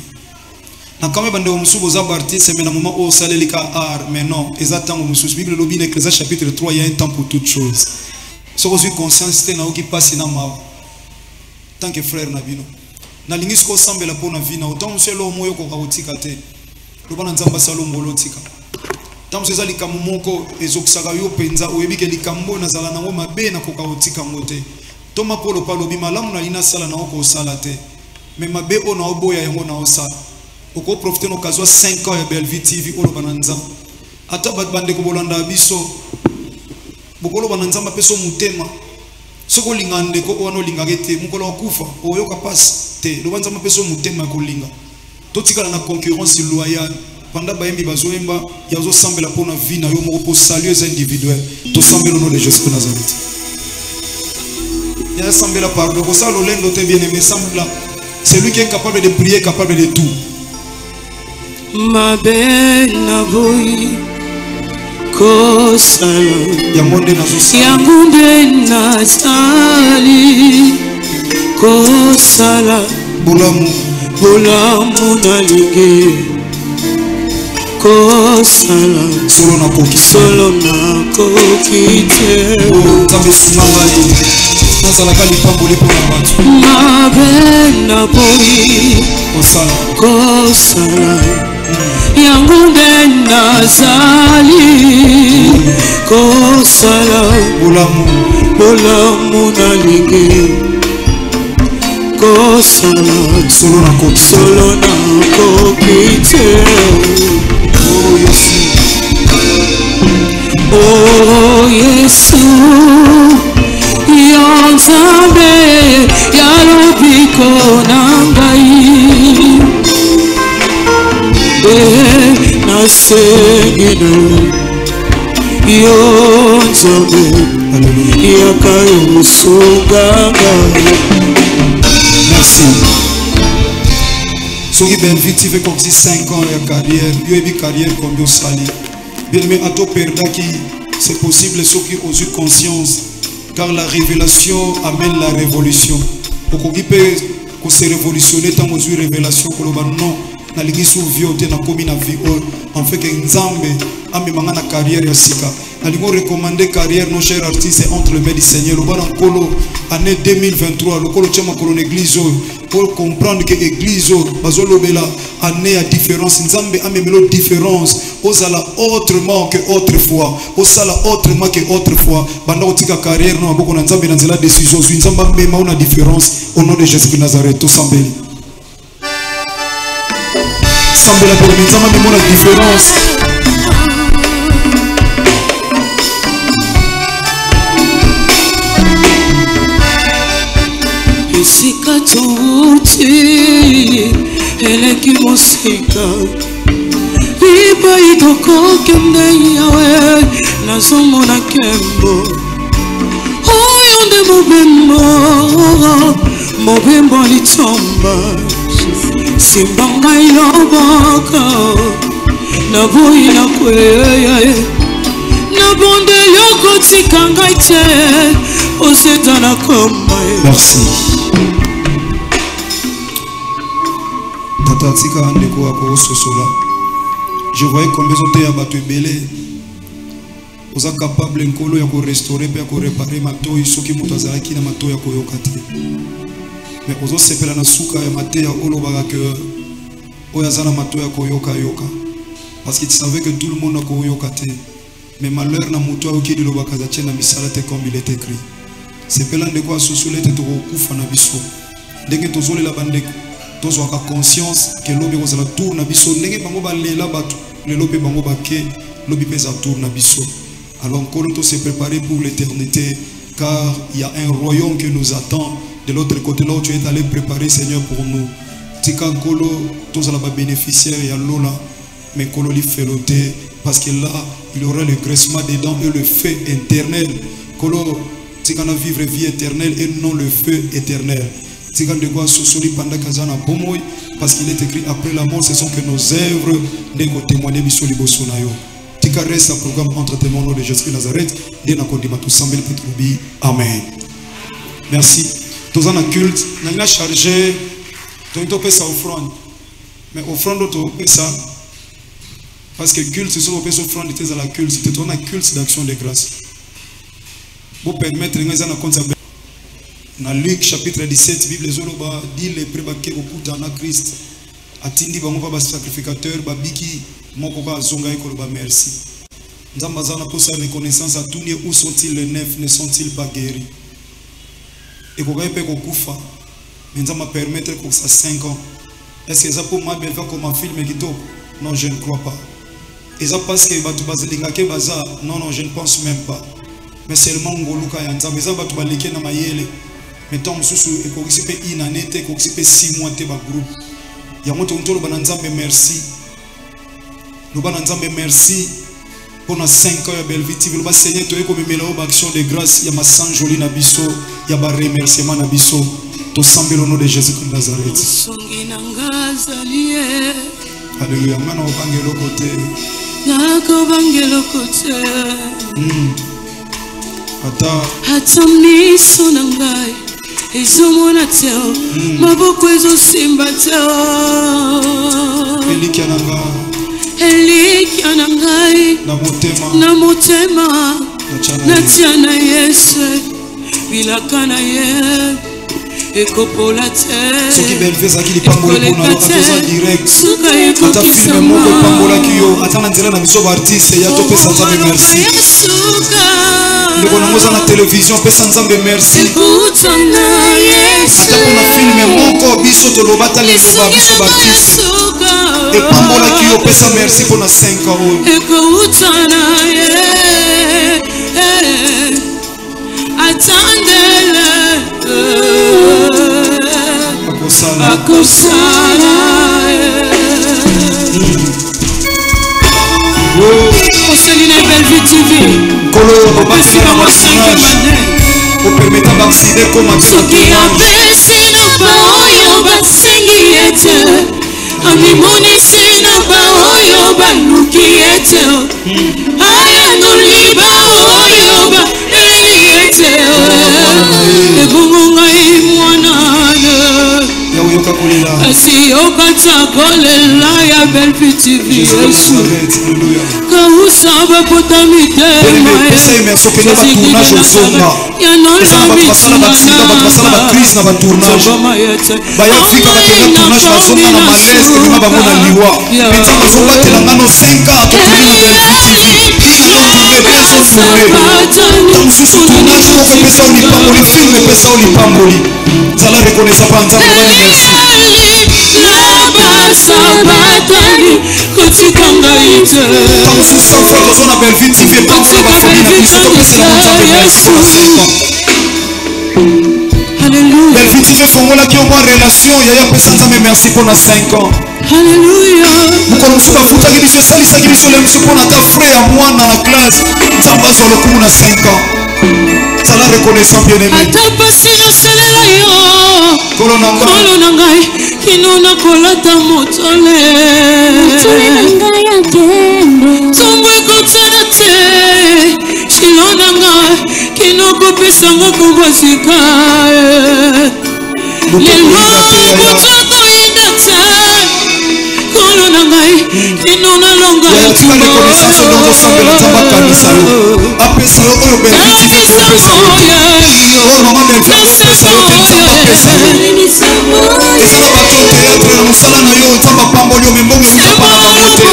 E: Na kama bande wa musubo za artiste mais na moment au salelika art mais non exactement musubo Bible lobi na Ecclésiaste chapitre 3 il y a un temps pour toutes choses. So que conscience te na oki passe na ma tant que frère na bino. Na lingis ko sambela pona vie na autant muselo moyo ko kaotika te. Lobana nzamba salo ngolo tika. Tam seza likamu moko ezokusaka yo penza oyebi ke likambo na zala nango mabe na ko kaotika ngote. Toma polo palobi malamu na lina sala na oko sala te. Mais mabe ona oboya yango na osala. Oko profiter l'occasion 5 ans ya Bellevue TV olo bananza ata bande ko bolanda biso bokolo bananza mapeso mutema soko lingande ko ono lingake te mukolo okufa oyoka passe te lo banza mapeso mutema ko linga totikala na concurrence loyale pendant bayembi bazoemba yazo sambela pona vie na yo moko pour saluer les individuels to sambela no de Jésus de Nazareth ya sambela pardon ko ça lolendo te bien aimé sambela c'est lui qui est capable de prier capable de tout.
G: Ma belle boy kosala
E: yangonde
G: nazali kosala
E: bolamu
G: nalingi kosala solo nakoki te
E: nzambe simanga nazalaka lipamboli mpona bato
G: ma belle boy kosala yango nde nazali kosala bolamu nalingi kosala solo nakoki te oh Yesu yo nzambe ya lobiko na ngai nasengina yo nzambe yakayo musunganga
E: merci Soki Bellevue TV comme si 5 ans de carrière, il y a une carrière comme yo sali. Bien mais à toi perda qui c'est possible ceux qui ont eu conscience car la révélation amène la révolution. Pour qui peut se révolutionner tant aux révélation que le non na ligi sur vioté na komi na vie en fait que nzambe amemanga na carrière ya sika. Na ligo recommander carrière nos chers artistes entre le mains du Seigneur. Au kolo année 2023 le kolo chama kolo l'église pour comprendre que l'église bazolobela année à différence nzambe amemelo différence osala autrement que autrefois osala autrement que autrefois banda otika carrière no aboko na nzambe na nzela décision nzambe amema una différence au nom de Jésus de Nazareth tout sambeli sambela pour nzambe amema la différence.
G: Esika tuti eleki mosika biba itoko kende yawe nazomona kembo oyo nde mobembo litomba simbanga ilobaka naboyi nakweye nabonde yokotika ngai te osetana koma.
E: Merci. Tatatika ndeko wako sosola. Je voyais combien de temps bato belé. Oza capable nkolo ya ko restaurer pe ya ko réparer mato isoki moto azalaki na mato ya ko yokate. Mais ozo sepela na suka ya maté ya olo baka que oyazana mato ya ko yoka. Parce qu'il savait que tout le monde a ko yokate. Mais malheur na moto oki de lobaka za tena misala te comme il est écrit. C'est pelant de quoi sosole te kufa na biso. Ndenge tozole la bandeko. Tozo aka conscience que lobi kozala tour na biso ndenge bango ba lela batu le lobi bango ba ke lobi pesa tour na biso. Alors nkolo to se préparer pour l'éternité car il y a un royaume qui nous attend de l'autre côté là où tu es allé préparer Seigneur pour nous. Tika nkolo tozala ba bénéficiaire ya lola mais nkolo li feloté parce que là il y aura le graissement des dents et le feu éternel. Nkolo tika na vivre vie éternelle et non le feu éternel. Parce qu'il est écrit après la mort, ce sont que nos œuvres n'ont témoigné bisoli bosonayo. Tika reste un programme entre tes nom de Jésus de Nazareth. Amen. Merci. Tous en culte, nous avons chargé, nous avons fait ça offrande. Mais offrande, nous avons fait ça. Parce que culte, c'est ce qu'on fait offrande, c'était à la culte. C'était un culte d'action de grâce. Pour permettre, nous avons compte. Dans Luc chapitre 17, Bible dit les prébaké beaucoup dans Christ. Atindi bango ba sacrificateur babiki moko ba zonga ko ba merci. Nzamba zana pour sa reconnaissance à tous les où sont-ils les neufs ne sont-ils pas guéris? Et ko gaïpe ko kufa. Mais nzamba permettre que ça 5 ans. Est-ce que ça pour moi bien comme un film qui top? Non, je ne crois pas. Et ça parce que batu bazelinga ke baza non je ne pense même pas. Mais seulement ngoluka ya nzamba za batu baleke na mayele. Mais tant que et qu'on s'y fait une année, qu'on s'y fait 6 mois de groupe. Il y a un montant de bananzambe merci. Nous bananzambe merci pour nos 5 ans à Bellevue TV. Le Seigneur te comme une action de grâce. Il y a ma sang joli nabiso, il y a ma remerciement nabiso. Tout semble au nom de Jésus de Nazareth. Alléluia. Maintenant on va le côté.
G: Atami sonangai ezomona teo maboko ezosimba teo elikia nangai na motema natia na Yesu bilaka na ye ekopola te
E: soki Bellevue ezalaki lipamboli mpona atoza direct ata filme moko epambolaki yo ata na nzela na biso baartiste ya topesa nzambe merci ndeko nango oza na télévision pesa nzambe merci ata mpona filme moko biso toloba ta liloba biso baartiste epambolaki yo pesa merci mpona 5 ans oyo
G: atandele akosala osali na Bellevue TV
E: kolo opesi na personnage opermeta bakside koma
G: soki apesi na baoyo basengi ete abimonisi na baoyo baluki ete ayanoli baoyo baeli ete ebongo ngai mwanana asi okata kolela ya Belle TV Yesu kausaba potami tema
E: Zala reconnaissant pas nzambe bani merci.
G: Sabatani kotikanga ite.
E: Tansu sanfa tozona Belle TV tansu ba famille na biso to pesa na nzambe merci.
G: Alléluia.
E: Belle TV fongola ki omwa relation yaya pesa nzambe merci pour na 5 ans.
G: Alléluia.
E: Mukolo musuka futa ki biso salisa ki biso le musu pona ta frère ya mwana na classe. Nzamba zo lokumu na 5 ans. Sala reconnaissant bien aimé.
G: Ata pasi na salela yo. Kolo na ngai kino na kolata motole. Motole na ngai akende. Tumbo ekotana te. Kino na ngai kino kopesa nga kobosika. Lelo kutako inda te. Kolo na ngai kino na longa ya tumbo.
E: Ya reconnaissance longo sambela tamba kanisa yo. Apesa yo oyo Belle TV ko pesa yo. Oh maman Belle TV pesa yo tamba pesa yo. Ezala bato théâtre na musala na yo tamba pamboli yo membongo muta pana bamote.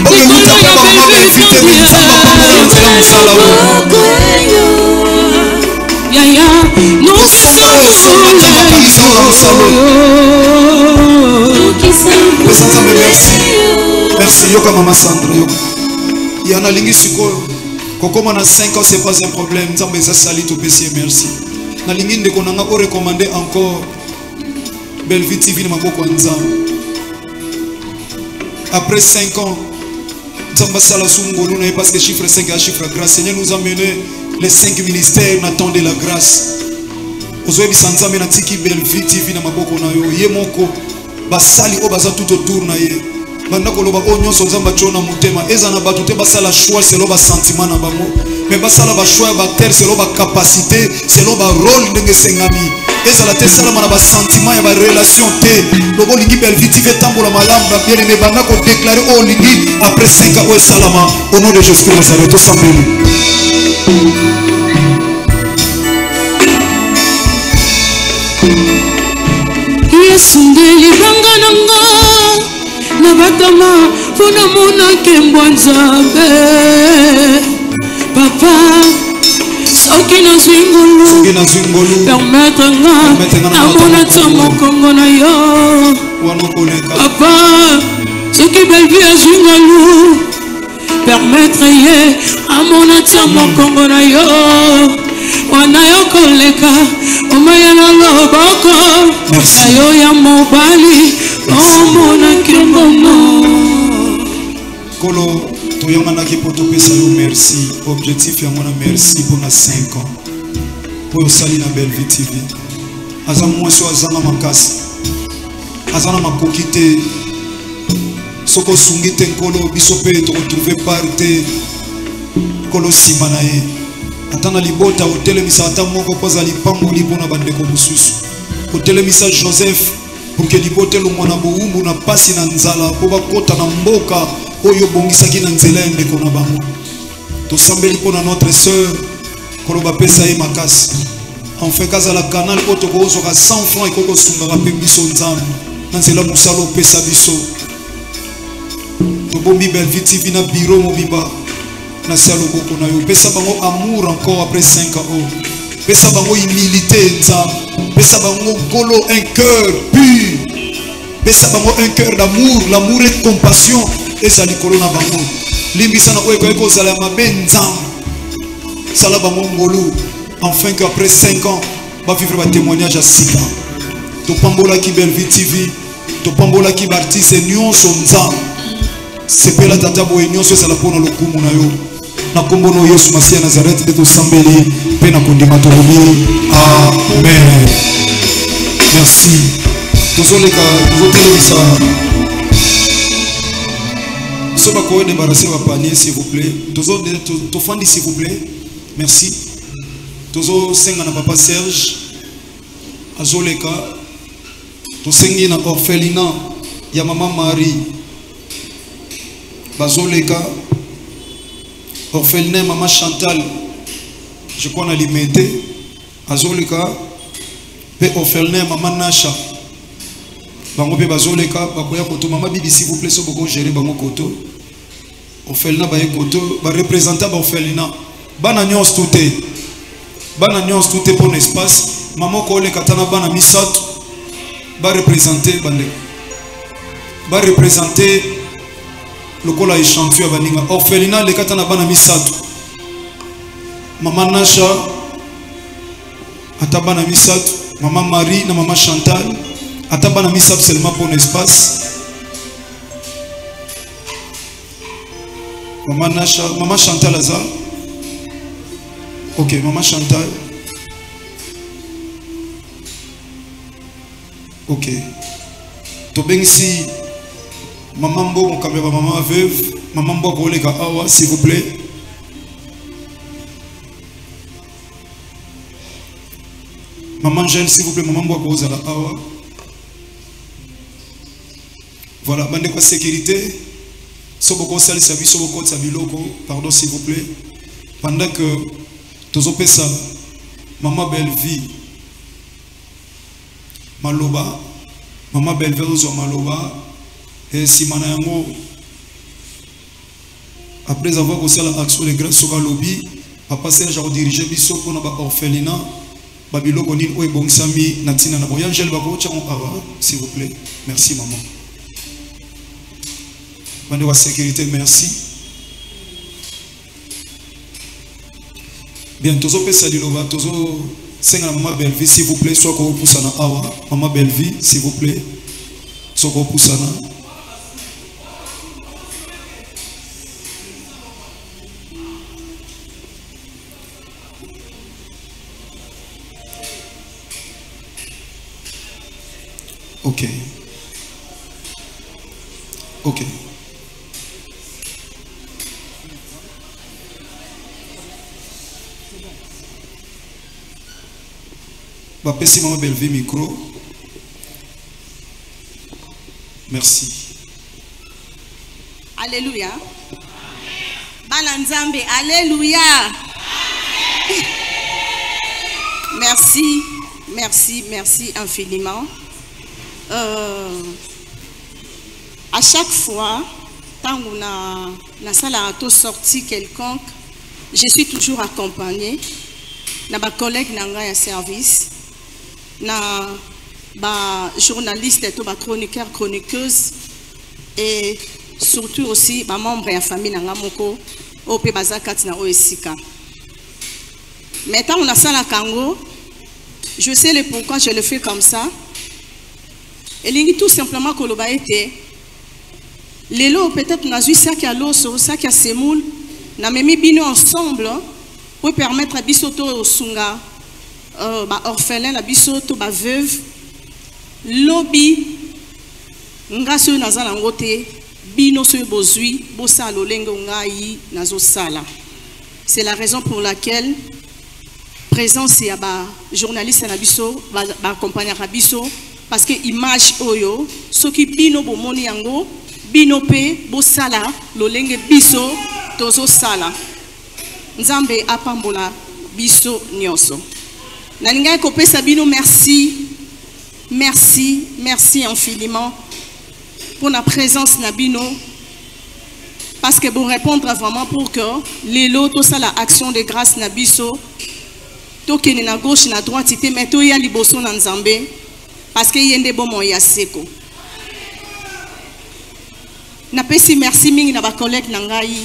E: Bongo muta pa maman Belle TV tamba pamboli yo tela musala yo.
G: Yaya non c'est ça
E: tamba kanisa yo na musala yo. Pesa nzambe merci. Merci yoka maman Sandra yoka. Yana lingi sikoyo. Kokoma na 5 ans c'est pas un problème. Nzambe eza sali to pesi merci. Na lingi ndeko nanga ko recommander encore Belle TV na maboko nzambe. Après 5 ans Nzamba sala sungolu na parce que chiffre 5 est un chiffre grâce. Seigneur nous a mené les 5 ministères n'attendent la grâce. Ozoebi sanzambe na tiki Belle TV na maboko na yo yemoko basali o baza tout autour na ye. Banda koloba o nyonso nzamba chona mutema eza na bato te basala choix selon ba sentiment na bango mais basala ba choix ba terre selon ba capacité selon ba rôle ndenge sengami eza la te sala na ba sentiment ya ba relation te lobo lingi Belle TV tambola malamba bien aimé banda ko déclarer o lingi après 5 ans o salama au nom de Jésus Christ Nazareth sambeli
G: Yesu ndeli banga nanga na batama funa mona kembwa nzambe papa soki na zwingulu permettre nga na mona tamo kongo na yo papa soki Belle vie a zwingulu permettre ye a mona tamo kongo na yo wana yo koleka omaya na loboko na yo ya mobali omona kengono
E: Kolo toyangana ki poto pesa yo merci objectif ya mona merci pour na 5 ans pour sali na Belle TV aza mwaso azanga makasi azana makokite soko sungite nkolo biso pe to retrouver parte kolo sima na ye atana libota otelemisa ata moko koza lipango libona bandeko mususu otelemisa Joseph pour que libote lo mwana boumbu na pasi na nzala po bakota na mboka oyo bongisaki na nzela ndeko na bango to sambeli pona notre sœur koloba pesa ye makasi enfin kaza la canal oto ko zo ka 100 francs ekoko sunga pe biso nzambe na nzela musalo pesa biso to bombi Belle TV na bureau mobimba na salo boko na yo pesa bango amour encore après 5 ans pesa bango humilité nzambe pesa bango kolo un cœur pur pesa bango un cœur d'amour l'amour et compassion ezali kolo na bango limbisa na oyo ko zala mabe nzambe sala bango ngolu enfin qu'après 5 ans va vivre ba témoignage à sika to pambola ki Belle TV to pambola ki artiste nyonso nzambe sepela tata boye nyonso sala pona lokumu na yo na kombo no Yesu Masia Nazareth de to sambeli pe na kondima to amen merci Soba débarrasser va panier s'il vous plaît. Tofandi s'il vous plaît. Merci. Tozo senga na papa Serge. Azoleka. Tosengi na orphelinat ya maman Marie. Bazoleka. Orphelinat maman Chantal. Je crois na limité. Azoleka. Pe orphelinat maman Nasha. Bango pe bazoleka bakoya koto maman bibi s'il vous plaît so boko gérer bango koto. Orphelinat ba koto ba représentant ba orphelinat. Bana nyos touté. Bana nyos touté pour l'espace. Maman ko le katana bana misatu. Ba représenter bande. Ba représenter le kola échantillon baninga. Orphelinat le katana bana misatu. Maman Nasha atabana misatu. Maman Marie na maman Chantal atabana misatu seulement pour l'espace. Maman Nasha, maman Chantal Aza. Ok, maman Chantal. Ok. Tobeng ici, maman Mbo, mon caméra, maman veuve, maman Mbo, collègue Awa, s'il vous plaît. Maman Gel, s'il vous plaît, maman Mbo, collègue Awa. Voilà, bande de sécurité. Soboko sali sabi soboko sabiloko, pardon s'il vous plaît. Pendant que tozope ça, maman Belleville, Maloba, maman Belleville zo Maloba, et Simana Yango, après avoir reçu l'action de grâce sur lobby, papa Serge a dirigé biso pour notre orphelinat, babiloko nin oe bongsami natina na boya Angel bako tchon awa, s'il vous plaît. Merci maman. Bande de sécurité, merci. Bien, tous les personnes tous les maman Belleville, s'il vous plaît, soit qu'on pousse à awa. Maman Belleville, s'il vous plaît, soit qu'on pousse à ok. Ok. Bapesi maman Belleville micro. Merci.
H: Alléluia. Balanzambe, alléluia. Merci, merci, merci infiniment. À chaque fois, quand on a salle à sorti quelconque, je suis toujours accompagnée de ma collègue nanga ya service, na ba journaliste et ba chroniqueur chroniqueuse et surtout aussi ba membre de la famille nanga moko ope bazakati na oesika. Maintenant on a ça la Congo, je sais le pourquoi je le fais comme ça. Et l'ingi tout simplement que l'oba était les lots peut-être na zui ça qui a l'osso, ça qui a semoule, na memi bino ensemble pour permettre à bisoto au sunga ba orphelin la bisoto ba veuve lobby ngaso nazala ngote bino so bozui bosa lolengo ngai nazo sala. C'est la raison pour laquelle présence ya ba journaliste na biso ba accompagner biso parce que image oyo soki bino bomoni yango bino pe bosala lolenge biso tozo sala. Nzambe apambola biso nyonso. Nalinga kopesa bino merci. Merci, merci infiniment pour la présence Nabino. Parce que pour répondre vraiment pour que les lots, tout ça, la action de grâce Nabiso, tout qui est à gauche, à droite, mais tout y a liboso dans Nzambe. Parce qu'il y a des bons moyens seko. Napesi merci mingi na ba collègue nangai.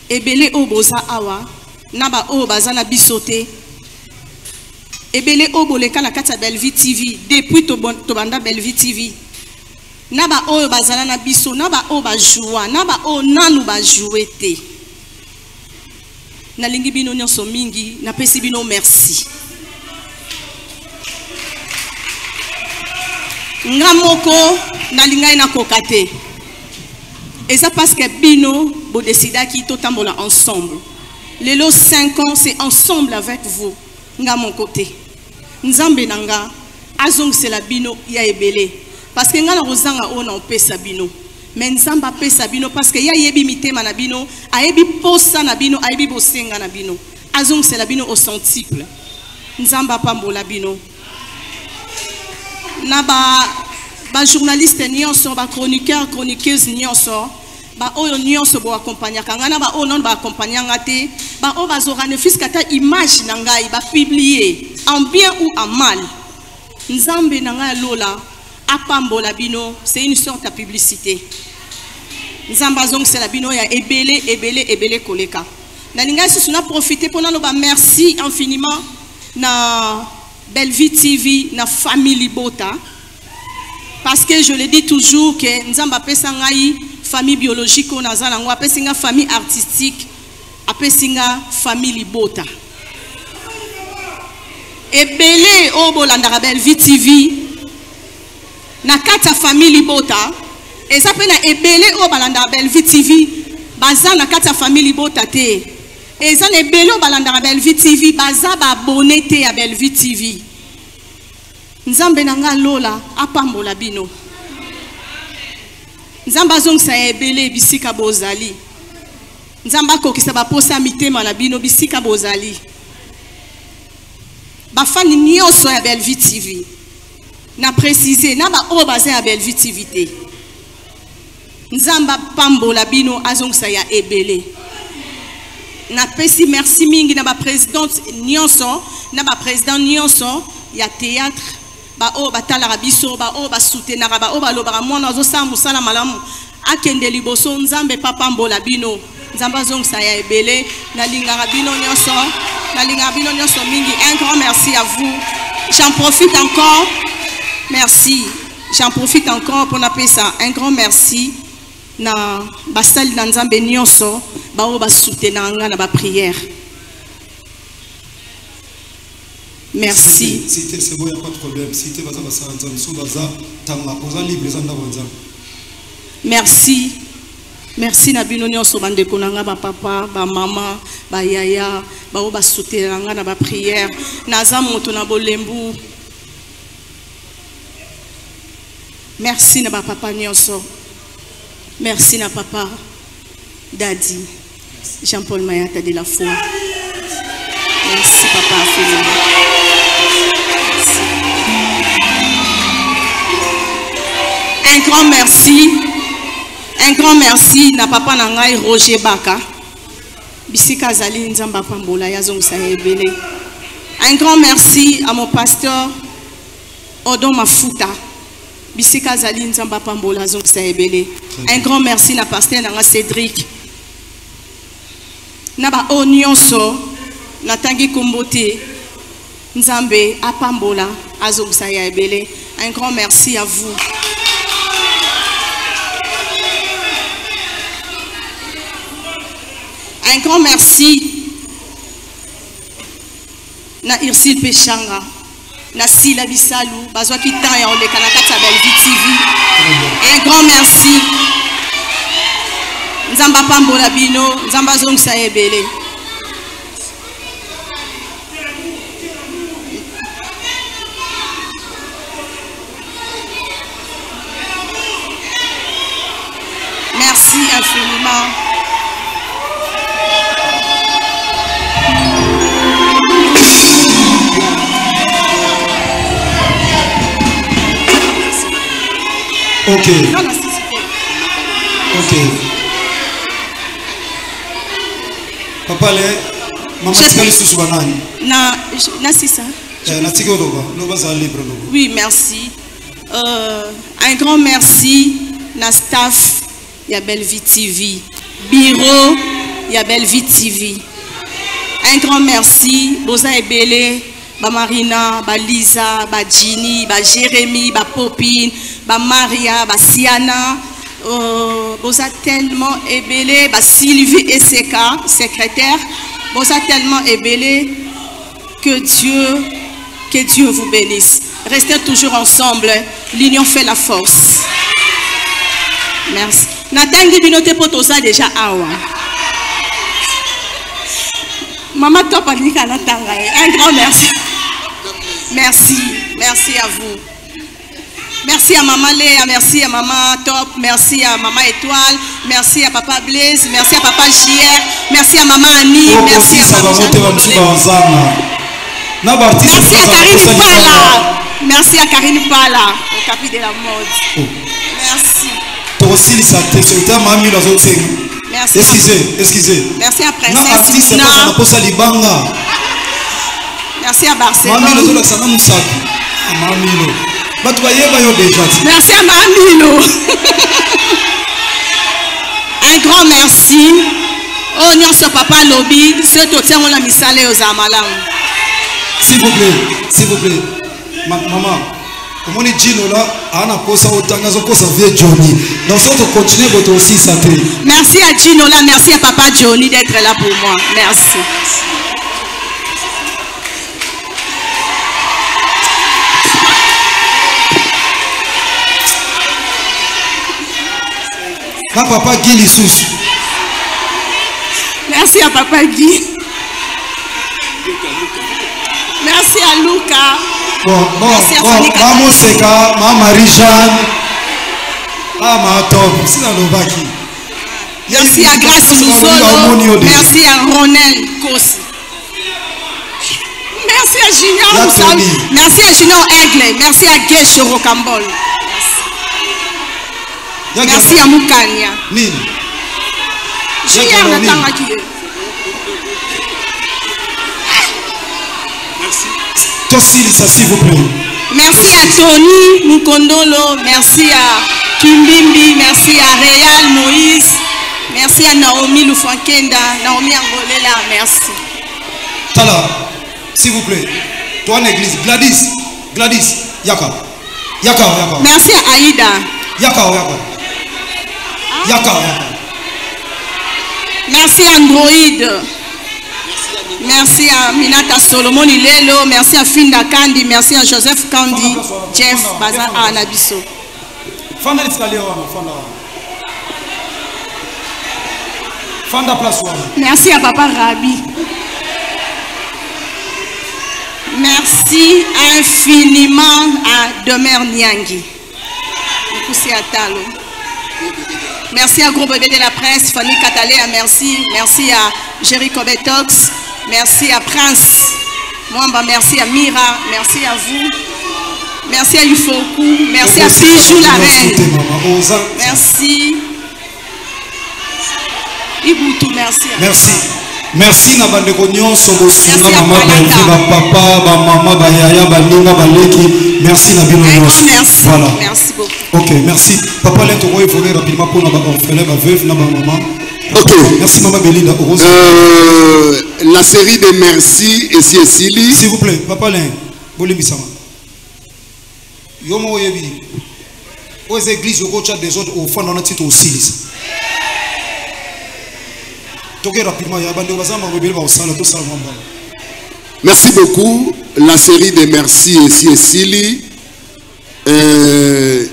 H: Ebele oboza awa, naba obaza na bisote. Ebele oboleka na kata Belleville TV depuis to banda Belleville TV. Naba o bazala na biso, naba o ba joie, naba o nanu ba jouete. Na lingi bino nyonso mingi, na pesi bino merci. nga moko nalingai na kokate. Et ça parce que bino bo décida ki to tambola ensemble. Lelo 5 ans c'est ensemble avec vous. Nga mon côté. Nzambe nanga azong c'est la bino ya ebele. Parce que nga na rozanga ona opesa bino. Mais nzamba pesa bino parce que ya yebi mitema na bino, ayebi posa na bino, ayebi bosenga na bino. Azong c'est la bino au centuple. Nzamba pambola bino. Na ba journaliste nyonso, ba chroniqueur, chroniqueuse nyonso, ba oyo nyonso bo accompagner kangana ba oyo non ba accompagner ngate, ba o ba zorane fiskata image na ngai ba publier en bien ou en mal. Nzambe na ngai lola apambola bino, c'est une sorte de publicité. Nzamba zong c'est la bino ya ebele koleka. Na linga si suna profiter pour na ba merci infiniment na Belle-Vie TV na famille Bota. Parce que je le dis toujours que Nzamba pesa ngai famille biologique on a zanango apesinga famille artistique apesinga famille Bota. Ebele obolanda Belle-Vie TV na kata famille Bota et ça pe na ebele obolanda Belle-Vie TV baza na kata famille Bota te. Et ça les bello balanda Belle-Vie TV baza ba abonné te à Belle-Vie TV. Nzambe nanga lola apambola bino. Nzamba zong sa ebele bisika bozali. Nzamba ko kisa ba posa mitema na bino bisika bozali. Ba fani nyonso ya Belle-Vie TV. Na préciser na ba o baza ya Belle-Vie TV te. Nzamba pambola bino azong sa ya ebele. Na pesi merci mingi na ba présidente nyonso na ba président nyonso ya théâtre ba o batala biso ba o ba soutenir ba o ba lobara mona zo sa musala malamu akende liboso nzambe papa mbola bino nzamba zong sa ya ebele na linga bino nyonso mingi. Un grand merci à vous. J'en profite encore. Merci. J'en profite encore pour appeler ça un grand merci na basali na nzambe nyonso ba o ba soutenir nga na ba prière. Merci.
E: Si c'est bon, il n'y a pas de problème. Si tu
H: merci. Merci na bino nyonso bande konanga ba papa, ba mama, ba yaya, ba o ba soutenir nga na ba prière. Naza moto na bolembu. Merci na ba papa nyonso. Merci na papa Daddy Jean-Paul Mayata de la foi. Merci papa infiniment. Un grand merci na papa nangai Roger Baka. Bisika zali nzamba pambola ya zong sa ebele. Un grand merci à mon pasteur Odon Mafuta. Bisika zali nzamba pambola zong sa ebele. Un grand merci na pasteur nanga Cédric. Na ba onyonso na tangi kombote nzambe apambola azong sa ebele. Un grand merci à vous. Un grand merci na Irsil Pechanga, na Sila Bisalou, bazwa ki tan ya oleka na kata Belle-Vie TV. Un grand merci. Nzamba pambola bino, nzamba zong sa ebele. Merci infiniment.
E: Ok. Ok. Papa le maman tika lisusu banani.
H: Na c'est ça.
E: Na tika odoba, no baza libre no.
H: Oui, merci. Un grand merci na staff ya Belle-Vie TV, bureau ya Belle-Vie TV. Un grand merci Boza Ebele, ba Marina, ba Lisa, ba Ginny, ba Jérémy, ba Popine, ba Maria, ba Siana, Boza tellement Ebele, ba Sylvie et Seka, secrétaire, Boza tellement Ebele, que Dieu vous bénisse. restez toujours ensemble. L'union fait la force. Merci. Natangi binote potosa déjà awa. Maman Top Anika Natanga. Un grand merci. Merci. Merci à vous. Merci à Maman Léa, merci à Maman Top, merci à Maman Étoile, merci à Papa Blaise, merci à Papa JR, merci à Maman Annie, merci à Maman merci à Karine Pala, merci à Karine Pala, au capi de la mode. Merci. Merci.
E: Excusez.
H: Merci à Princesse Luna. Merci à Barcelone. Merci à Mamilo. Un grand merci. Oh, non, ce papa lobby, c'est tout ça, on a mis ça aux Amalang.
E: S'il vous plaît, maman, comment on dit là, on a posé autant de vieux Johnny. Donc, ça, on continue votre aussi ça.
H: Merci à Gino là, merci à papa Johnny d'être là pour moi. Merci.
E: Quand papa Guy Lissous.
H: Merci à papa Guy. Merci à Luca. Merci à Fanny Katali.
E: Maman Seka, Maman Marie-Jeanne. Ah, ma top. C'est dans le baki.
H: Merci à Grace Mousolo. Merci à Ronel Kossi. Merci à Junior. Merci à Junior Aigle. Merci à Guèche Rocambole. Merci à Moukania.
E: S'il vous plaît.
H: Merci à Tony Mukondolo. Merci à Kimbimbi. Merci à Réal Moïse. Merci à Naomi Lufankenda. Naomi Angolela. Merci.
E: Tala, s'il vous plaît. Toi en église. Gladys. Yaka.
H: Merci à Aïda.
E: Yaka.
H: Merci à Android. Merci à Minata Solomon Ilelo. Merci à Finda Kandi. Merci à Joseph Kandi. Jeff Baza Anabiso. Merci à Papa Rabi. Merci infiniment à Demer Niangi. Merci à Groupe Bébé de la Presse, Fanny Katalea, merci. Merci à Jericho Betox. Merci à Prince Mwamba, merci à Mira, merci à vous. Merci à Yufoku, merci à Bijou la Reine. Merci. Iboutou, merci.
E: Merci na bandeko nyonso bosunga mama Belvi ba papa ba mama ba yaya ba ninga ba leki. Merci na bino nyonso. Voilà.
H: Merci beaucoup.
E: OK, merci. Papa Lento ko évoluer rapidement pour na ba orphelin ba veuve na ba maman.
D: OK.
E: Merci maman Belinda.
D: La série de merci et Sili.
E: S'il vous plaît, Papa Lin. Bolimbisama. Yomo yebi. Aux églises au coach des autres au fond dans notre titre aussi.
D: Merci beaucoup. La série de merci et Sili.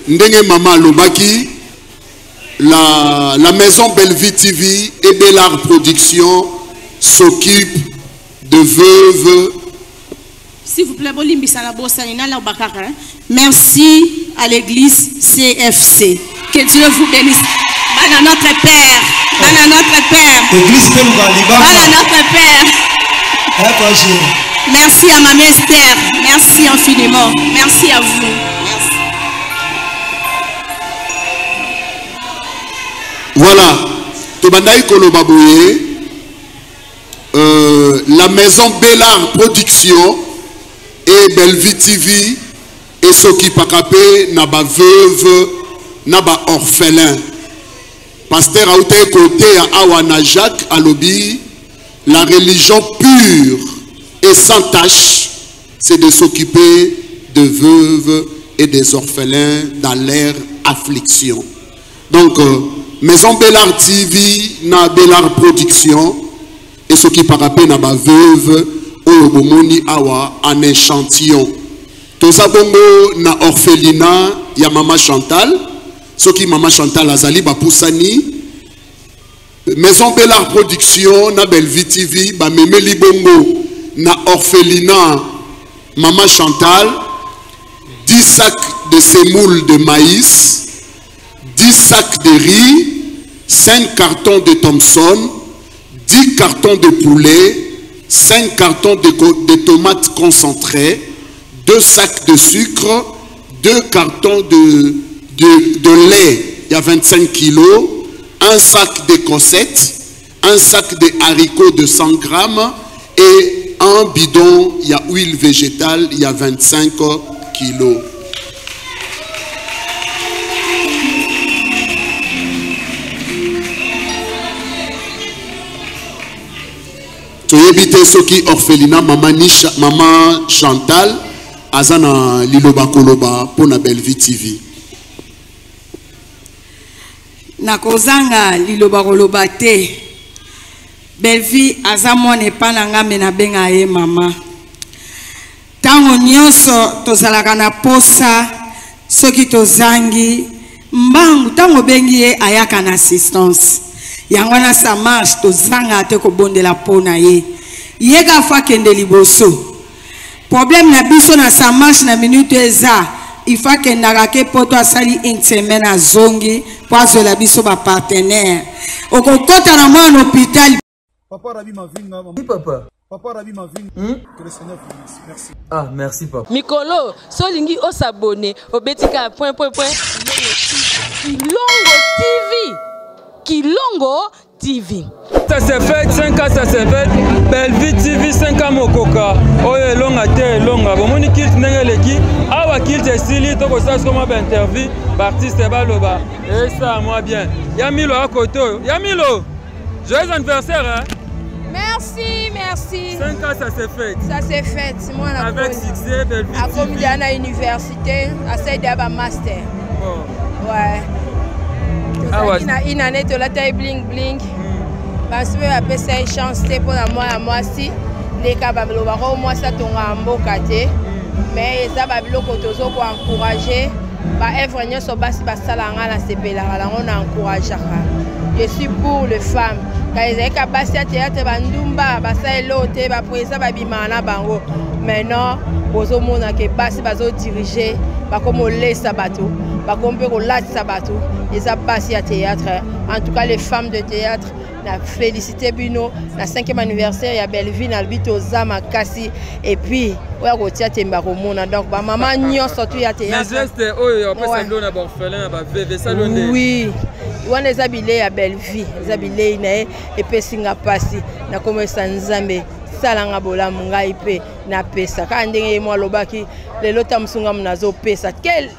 D: Ndenge Mama Lobaki, la maison Bellevue TV et Bellard Production s'occupe de veuves.
H: S'il vous plaît, merci à l'église CFC. Que Dieu vous bénisse. À notre Père. À notre Père. À notre Père. Merci à Maman Esther. Merci infiniment. Merci à vous. Merci.
D: Voilà. Tobandaï Kolobabouye. La maison Bellard Production et Bellevue TV et ce qui pakapé naba veuve naba orphelin. Pasteur Aouté côté à Awana Jacques Alobi, la religion pure et sans tache, c'est de s'occuper de veuves et des orphelins dans leur affliction. Donc, Maison Bellard TV, na Bellard Production, et ce qui parapé na ba veuve, au Bomoni Awa, en échantillon. Toza bongo na orphelinat ya Mama Chantal. Soki Mama Chantal azali ba poussani. Maison Bellard Production na Bellevue TV ba memeli bongo na orphelinat Mama Chantal 10 sacs de semoule de maïs, 10 sacs de riz, 5 cartons de Thomson, 10 cartons de poulet, 5 cartons de tomates concentrées, 2 sacs de sucre, 2 cartons de lait, il y a 25 kilos, 1 sac de cossettes, 1 sac de haricots de 100 grammes et un bidon, il y a huile végétale, il y a 25 kilos. Toyebite soki orphelinat Maman Chantal azana liloba koloba pona Bellevue TV.
I: Nakozanga liloba koloba te. Bellevue azamone pananga mena benga ye mama. Tango nyonso tozalaka na posa soki tozangi mbangu tango bengi ye ayaka na assistance. Yangwana sa marche tozanga te ko bondela pona ye. Yeka fa kende liboso. Problème na biso na sa marche na minute eza. Il faut que n'arake poto asali une semaine à zongi pour azola biso ba partenaire. Okokota na mwa hôpital.
J: Papa Rabi Mavinga.
A: Oui papa.
J: Papa Rabi Mavinga. Que le Seigneur vous bénisse. Merci.
A: Ah merci papa.
F: Mikolo, solingi o s'abonner au Betika point. Kilongo TV.
A: Ça s'est fait, 5 ans ça s'est fait. Bellevue TV 5 ans mokoka. Oye longa te longa. Bon moni kilt nengeleki. Awa kilt estili to ko ça comme ba interview artiste baloba. Et ça moi bien. Yamilo à côté. Yamilo. Joyeux anniversaire hein.
K: Merci, merci.
A: 5 ans ça s'est fait.
K: Ça s'est fait. Moi
A: avec succès Bellevue TV.
K: À Comédienne à l'université, à Saïdaba master.
A: Oh.
K: Ouais.
A: Ah ouais.
K: Une année de la taille bling bling. Parce que après ça chance pour moi si les cas bablo baro moi ça tonga mboka te. Mais ça bablo ko tozo ko encourager ba œuvre nyonso basi basalanga na sepela on encourage. Je suis pour les femmes. Quand ils ont basi à théâtre bandumba basalo te ba presa babimana bango. Maintenant bozo mona ke basi bazo diriger ba comme lesa bateau. Ba comme pe ko latsa bateau. Ils ont basi à théâtre. En tout cas les femmes de théâtre na félicité bino na 5e anniversaire ya Bellevue na albito zama kasi et puis oya ko tia temba ko mona donc ba maman nyonso tu ya théâtre.
A: Les gestes oyo après ça na ba orphelin ba veve ça donne.
K: Oui. Wana zabile ya Bellevue, zabile na et puis singa pasi na komesa nzambe salanga bola ngai pe na pesa ka ndenge mo lobaki lelo tamsunga mnazo pesa quelle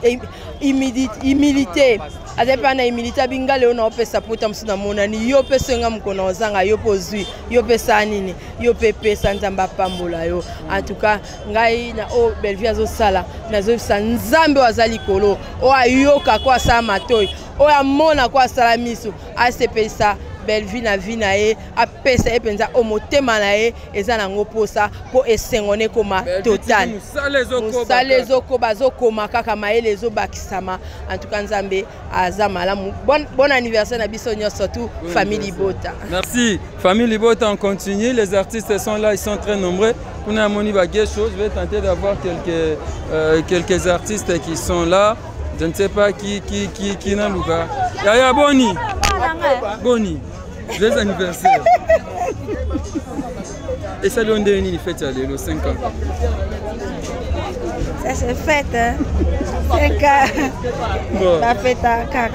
K: humilité azepa na humilité binga leo na pesa puta msuna mona ni yo pesa nga mkono ozanga yo pozui yo pesa nini yo pesa nzamba pambola yo en tout cas ngai na o Bellevue azo sala nazo sa nzambe wazali kolo o ayoka kwa sa matoi o amona kwa sala miso asepesa Bellevue na vie na ye apesa epenza o motema na ye eza nango posa po esengone koma total musale zoko bazokoma kaka maele ezobakisama en tout cas nzambe aza malamu bon anniversaire na biso nyonso surtout famille Libota.
A: Merci famille Libota, on continue, les artistes sont là, ils sont très nombreux. Pour nous moni bagé chose, je vais tenter d'avoir quelques artistes qui sont là. Je ne sais pas qui n'a pas. Yaya Boni. Boni. Joyeux anniversaire. Et ça lui donne une fête le 5 ans.
L: Ça se fête, hein. 5 ans.
A: Bon.
L: La fête à Kaka.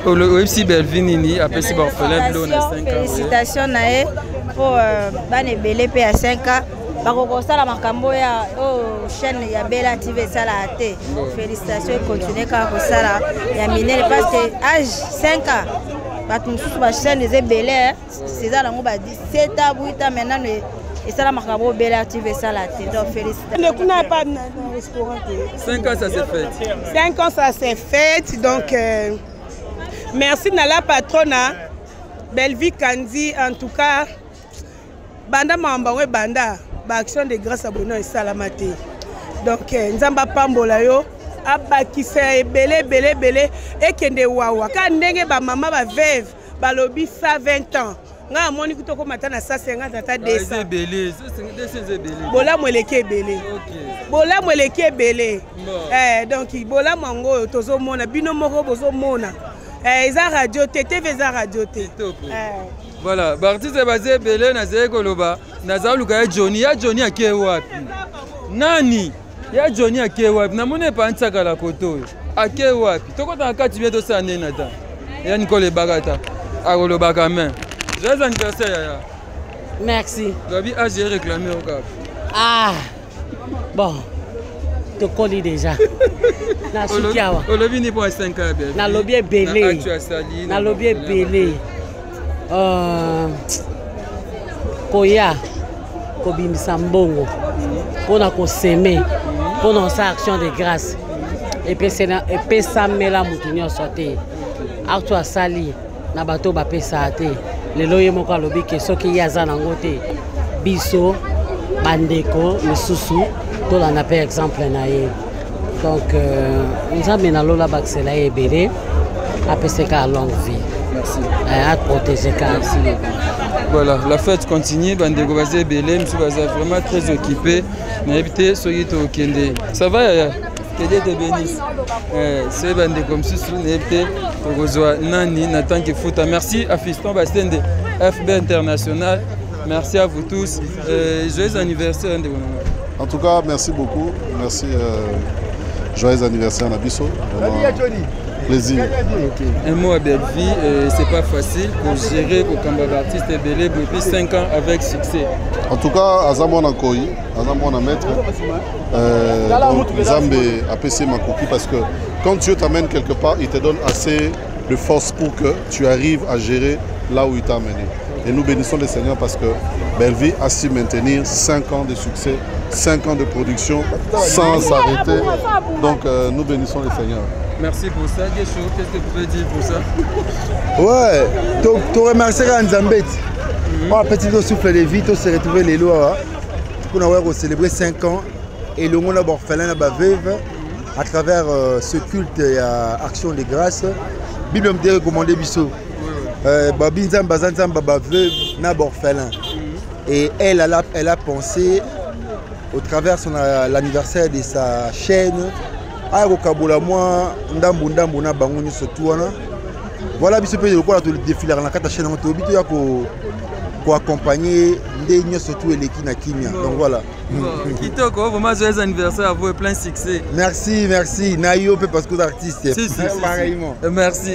A: Pour le aussi Bellevue Nini, après c'est orphelin de 5 ans.
L: Félicitations Nae pour Bane Belépé à 5 ans. Bakoko sala makambo ya chaîne ya Bella TV sala ate. Félicitations et continuez ka ko sala ya minere parce que âge 5 ans. Batu mususu ba chaîne les Bella c'est ça lango ba 17 ans 8 ans maintenant et ça la makambo Bella TV sala ate. Donc félicitations.
M: Ne connais pas dans le restaurant.
A: 5 ans ça s'est fait.
M: 5 ans ça s'est fait donc merci à la patronne Bellevue Kandi en tout cas banda mamba we banda. Action de grâce à Bono et Salamate. donc nzamba pambola yo abakisa ebele ebele ebele ekende wawa ka ndenge bamama baveve balobi 120 ans nga amoni kutoko mata na 150 ata 200 bolamu eleki ebele bolamu eleki ebele donc bolamu yango oyo tozomona bino moko bozomona eza radio te tv eza radio te
A: voilà baartiste baza ebele nazali koloba nazali luka ya Johnny ake wapi nani ya Johnny ake wapi namoni epantisaka la koto oyo ake wapi tokotana kati bie tosala ndeni ata ya Nicole Ebakata akolobaka main joyeux anniversaire yaya
N: merci
A: lobi age réclamé au cap
N: bon tokoli déjà na sukiawa
A: olobi ni pour 5 ans bien
N: na lobi ebele na lobi ebele koya kobimisa mbongo mpona koseme mpona osala action de grâce epesamela motu nyonso te acte asali na bato bapesa te lelo ye moko alobi ke soki ye aza nango te biso bandeko misusu tolanda mpe exemple na ye donc nzambe nalola bakisela ye ebele apeseka à longue vie.
A: Merci.
N: À protéger Merci.
A: Voilà, la fête continue. Bandego Bazé Belé, M. Bazé vraiment très occupé. N'habitez soyez au Kende. Ça va, Yaya? Que Dieu te bénisse. C'est Bandego comme si vous n'habitez pas Nani, Nathan qui fout. Merci à Fiston Bastende, FB International. Merci à vous tous. Joyeux anniversaire.
O: En tout cas, merci beaucoup. Merci. Joyeux anniversaire Nabiso. Plaisir.
A: Okay. Un mot à Belleville, c'est pas facile pour gérer pour combat artiste et Belé depuis 5 ans avec succès.
O: En tout cas, Azamon a Koyi, Azamon a maître. Zambé a PC ma copie parce que quand Dieu t'amène quelque part, il te donne assez de force pour que tu arrives à gérer là où il t'a amené. Et nous bénissons le Seigneur parce que Belleville a su maintenir 5 ans de succès, 5 ans de production sans s'arrêter. Donc nous bénissons le Seigneur.
A: Merci pour ça. Qu'est-ce que tu peux dire pour ça?
P: Ouais, tu remercies Nzambet. On petit peu souffle de vie, on s'est retrouvé les lois pour avoir célébré 5 ans et le monde a orphelin à veuve à travers ce culte et action de grâce. Bible me dit recommander Bissot. Babinzam Bazanzam Baba veuve n'a orphelin. Et elle a pensé au travers l'anniversaire de sa chaîne. Voilà, biso pe ko la to défiler na kata chaîne to bito ya ko accompagner ndenge surtout eleki na kimia. Donc voilà.
A: Kitoko, vraiment joyeux anniversaire à vous et plein succès.
P: Merci, merci. Nayo pe parce que les artistes.
A: Si,
P: pareillement.
A: Merci.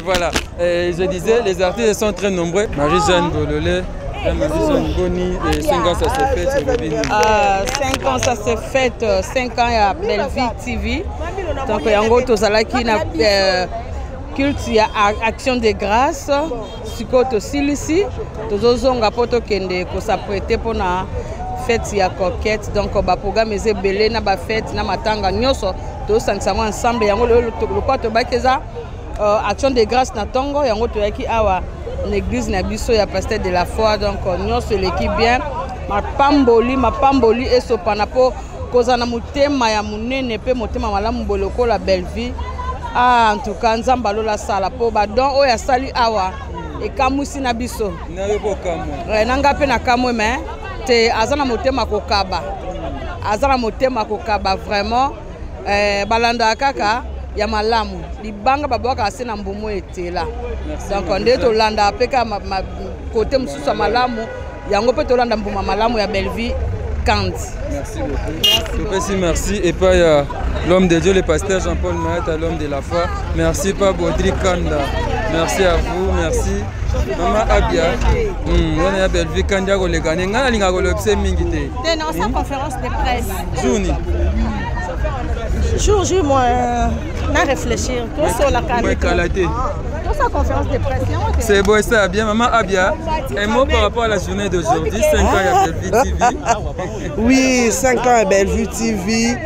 A: Voilà. Je disais les artistes sont très nombreux. Marie-Jeanne Bololé, Marie-Jeanne Boni, et 5 ans ça s'est fait.
K: 5 ans ça s'est fait, 5 ans à Belleville TV. Donc yango tozalaki na culte ya action de grâce sikoto silisi tozozonga poto kende ko s'apprêter pour na fête ya coquette. Donc ba programme eze belé na ba fête na matanga nyoso to sansamo ensemble yango le quoi to bakeza action de grâce na tongo yango to yaki awa l'église na biso ya pasteur de la foi. Donc nyoso l'équipe bien ma pamboli et sopana po kozana mutema ya munene pe mutema malamu boloko la Belleville. En tout cas nzamba lola sala po ba don o ya sali awa e kamusi na biso
A: na yebo kamwe
K: nanga pe na kamwe mais te azana mutema kokaba azana mutema kokaba vraiment balanda kaka ya malamu libanga babwaka asena mbumu etela. Donc nde to landa pe ka côté mususu malamu yango pe to landa mbuma malamu ya Belleville.
A: Merci beaucoup. Merci. Merci. Et pas l'homme de Dieu, le pasteur Jean-Paul Mahat, l'homme de la foi. Merci pas Baudry Kanda. Merci à vous. Merci. Maman Abia. On est à Belleville Kanda ko le gagner. Ngana linga ko le pse mingite.
L: Non, sa conférence de presse.
A: Jouni.
L: Jour moi na réfléchir tout sur la
A: qualité.
L: Sa conférence de presse.
A: C'est beau ça bien maman Abia. Un mot par rapport à la journée d'aujourd'hui, 5 ans à Belleville TV.
Q: Oui, 5 ans à Belleville TV.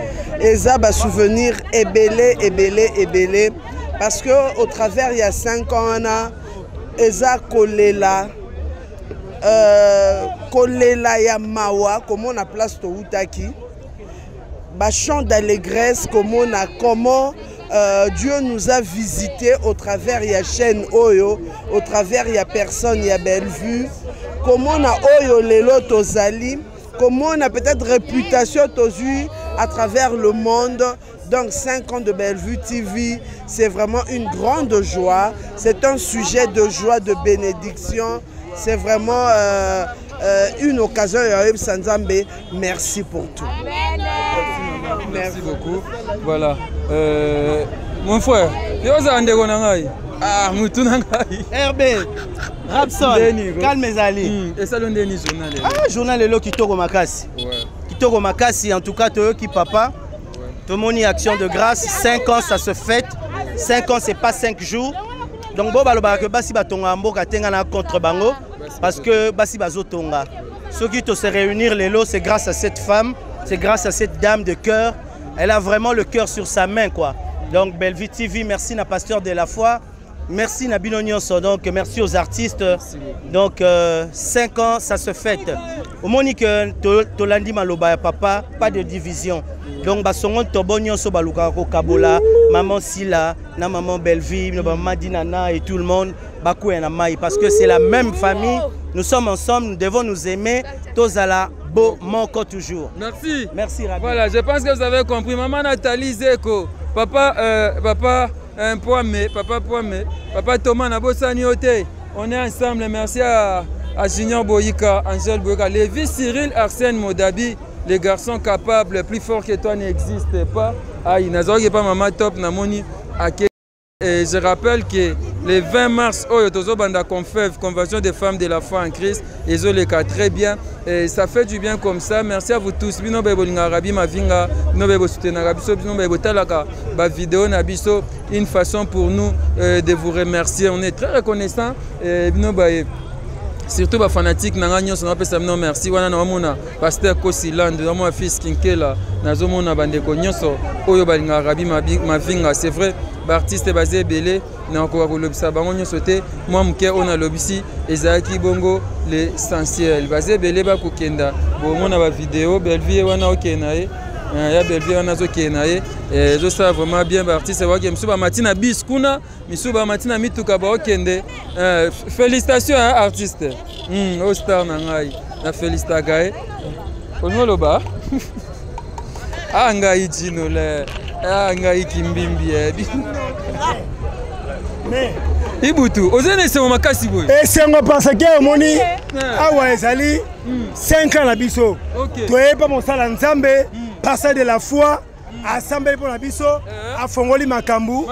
Q: Et ça va souvenir ébélé. Parce qu'au travers, il y a 5 ans, on a Eza Kolela ya Mawa, comme on a place Toutaki. chant d'allégresse, comment Dieu nous a visités au travers de la chaîne Oyo, au travers de la personne, de Bellevue. Comment on a Oyo Lelo Tozali, comment on a peut-être réputation Tozu à travers le monde. Donc 5 ans de Bellevue TV, c'est vraiment une grande joie. C'est un sujet de joie, de bénédiction. C'est vraiment une occasion. Sanzambe, merci pour tout.
A: Merci beaucoup. Voilà. Mon frère,
R: RB, Rapson, calme Zali.
A: Et ça, le dernier journal.
R: Ah, journal est qui toko makasi. Kitoko makasi, en tout cas, toi qui papa. Tout le monde y action de grâce. 5 ans, ça se fête. 5 ans, c'est pas 5 jours. Donc, bon, que basi batonga mboka tenga contre bango. Parce que basi bazo tonga. Ceux qui te se réunir les lots, c'est grâce à cette femme. C'est grâce à cette dame de cœur. Elle a vraiment le cœur sur sa main, quoi. Donc, Bellevue TV, merci na pasteur de la foi. Merci na Binonioso. Donc, merci aux artistes. Donc, 5 ans, ça se fête. Au Monique, Tolandi Maloba, papa, pas de division. Donc, basongon tobonyo so baluka ko Kabola, maman Sila, na maman Bellevue, maman Dinana et tout le monde, bakou et Namaï, parce que c'est la même famille. Nous sommes ensemble, nous devons nous aimer. Tozala beau manco toujours.
A: Merci.
R: Merci Rabi.
A: Voilà, je pense que vous avez compris. Maman Nathalie Zeko, papa Poimé, papa Thomas Nabosani Ote. On est ensemble. Merci à Junior Boyika, Angèle Boyika, Lévi Cyril, Arsène Modabi. Les garçons capables, plus forts que toi n'existent pas. Aïe, Nazor pas maman top, Namoni. Et je rappelle que le 20 mars, Banda Confève, Convention des femmes de la foi en Christ, ils ont les cas très bien. Et ça fait du bien comme ça. Merci à vous tous. Une façon pour nous de vous remercier. On est très reconnaissants. Surtout les fanatiques, merci. Pasteur Kosiland, fils Kinkela, c'est vrai. Artiste basé belé na ko lobisa bango nyosote moi mke ona lobisi ezaki bongo l'essentiel basé belé ba kokenda bo mona ba vidéo Bellevue wana okena ya Bellevue wana zo kena zo ça vraiment bien ba artiste wa ke msuba matina bis kuna misuba matina mituka ba okende félicitations à artiste au star na ngai na félicita gae onolo ba anga ijino le ngai kimbimbi Ibutu, ozene se makasi boy.
S: Et c'est un parce que moni awa ezali 5 ans la biso. Toi pas mon sala nzambe, passage de la foi, assemblée pour la biso, a fongoli makambu.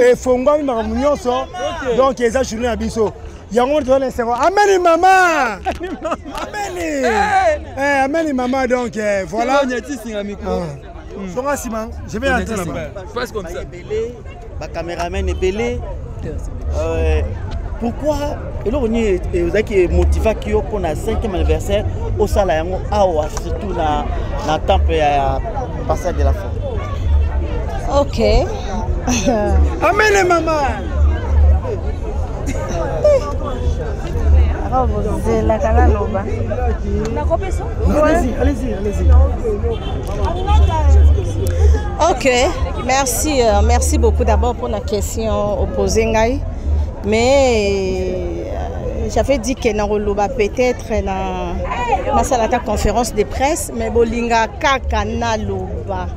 S: Et fongoli makambu nyonso. Donc eza journée la biso. Yango to na sero. Amen maman. Amen. Amen maman donc voilà. Je vais entrer là-bas.
A: Passe comme ça.
R: Les caméramans belé. Pourquoi et là on est motivé pour le 5e anniversaire au Salayango awa surtout na temple à passage de la foi.
L: OK.
S: Amen maman.
R: Allez-y.
H: Ok, merci beaucoup d'abord pour la question opposée. Mais j'avais dit que Naroloba peut-être dans la conférence de presse, mais Bolinga Kaka Naloba.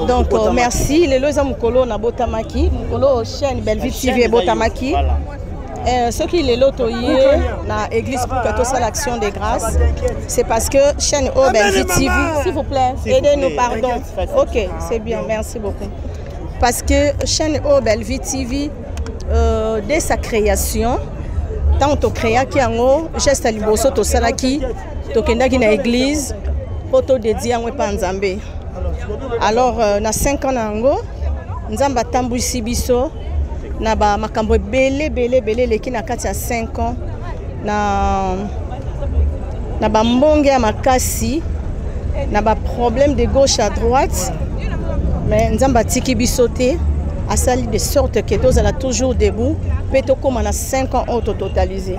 H: Donc merci, les Loza Mukolo na Botamaki, Mukolo chaîne Bellevue TV Botamaki. Ce qui est l'autoyer dans l'église pour que ça l'action de grâce, c'est parce que chaîne O Bellevue TV, s'il vous plaît, aidez-nous, pardon. Ok, c'est bien, merci beaucoup. Parce que chaîne O Bellevue TV, dès sa création, tant que créa qui en haut, geste à liboso to salaki, to kendaki na église, poto dédié à Panzambe. Alors, na 5 ans nango, nzamba tambu sibiso. Na ba makambo belé leki na kati ya 5 ans na ba mbonge ya makasi na ba problème de gauche à droite mais nzamba tiki bisoté asali de sorte que tous ala toujours debout pe to comme na 5 ans auto totalisé.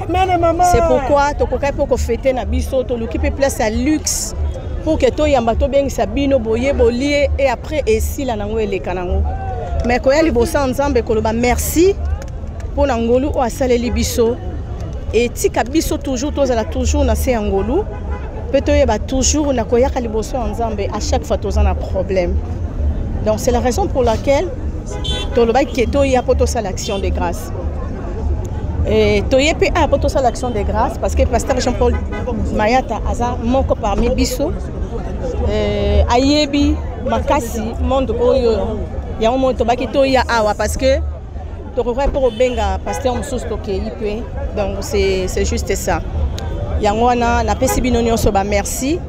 H: C'est pourquoi to kokai pour fêter na biso to luki pe place à luxe
M: pour que to yamba to bengisa bino boye bolie et après esila nango eleka nango mais koya libosa nzambe koloba merci pour ngolu o asaleli biso et tika biso toujours tozala toujours na se ngolu pe to yeba toujours na koya libosa nzambe à chaque fois tozana un problème. Donc c'est la raison pour laquelle toloba ke to ya poto sa l'action de grâce. Et toye pe a poto sa l'action de grâce parce que pasteur Jean-Paul Mayata aza moko parmi biso ayebi makasi monde oyo ya mo to baki to ya awa parce que to roi pour benga pasteur mususu to ke ipe donc c'est juste ça. Yango wana na pesi bino nyonso ba merci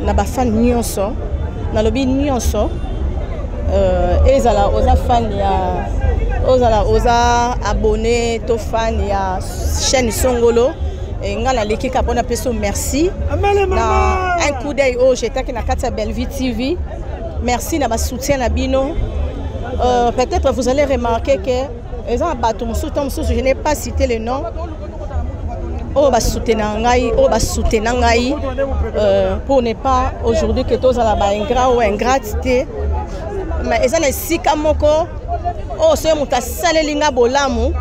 M: na ba fan nyonso na lobi nyonso ezala oza fan ya ozala oza abonné to fan ya chaîne Songolo et ngala l'équipe pona peso merci na un coup d'œil au j'étais na kata Bellevue TV merci na ba soutien na bino peut-être vous allez remarquer que ezan batum soutam sous je n'ai pas cité le nom oh ba soutenir ngai oh ba soutenir ngai pour ne pas aujourd'hui que tous ala ba ingrat ou ingratité mais ezan esika moko oh c'est mon ta salelinga bolamu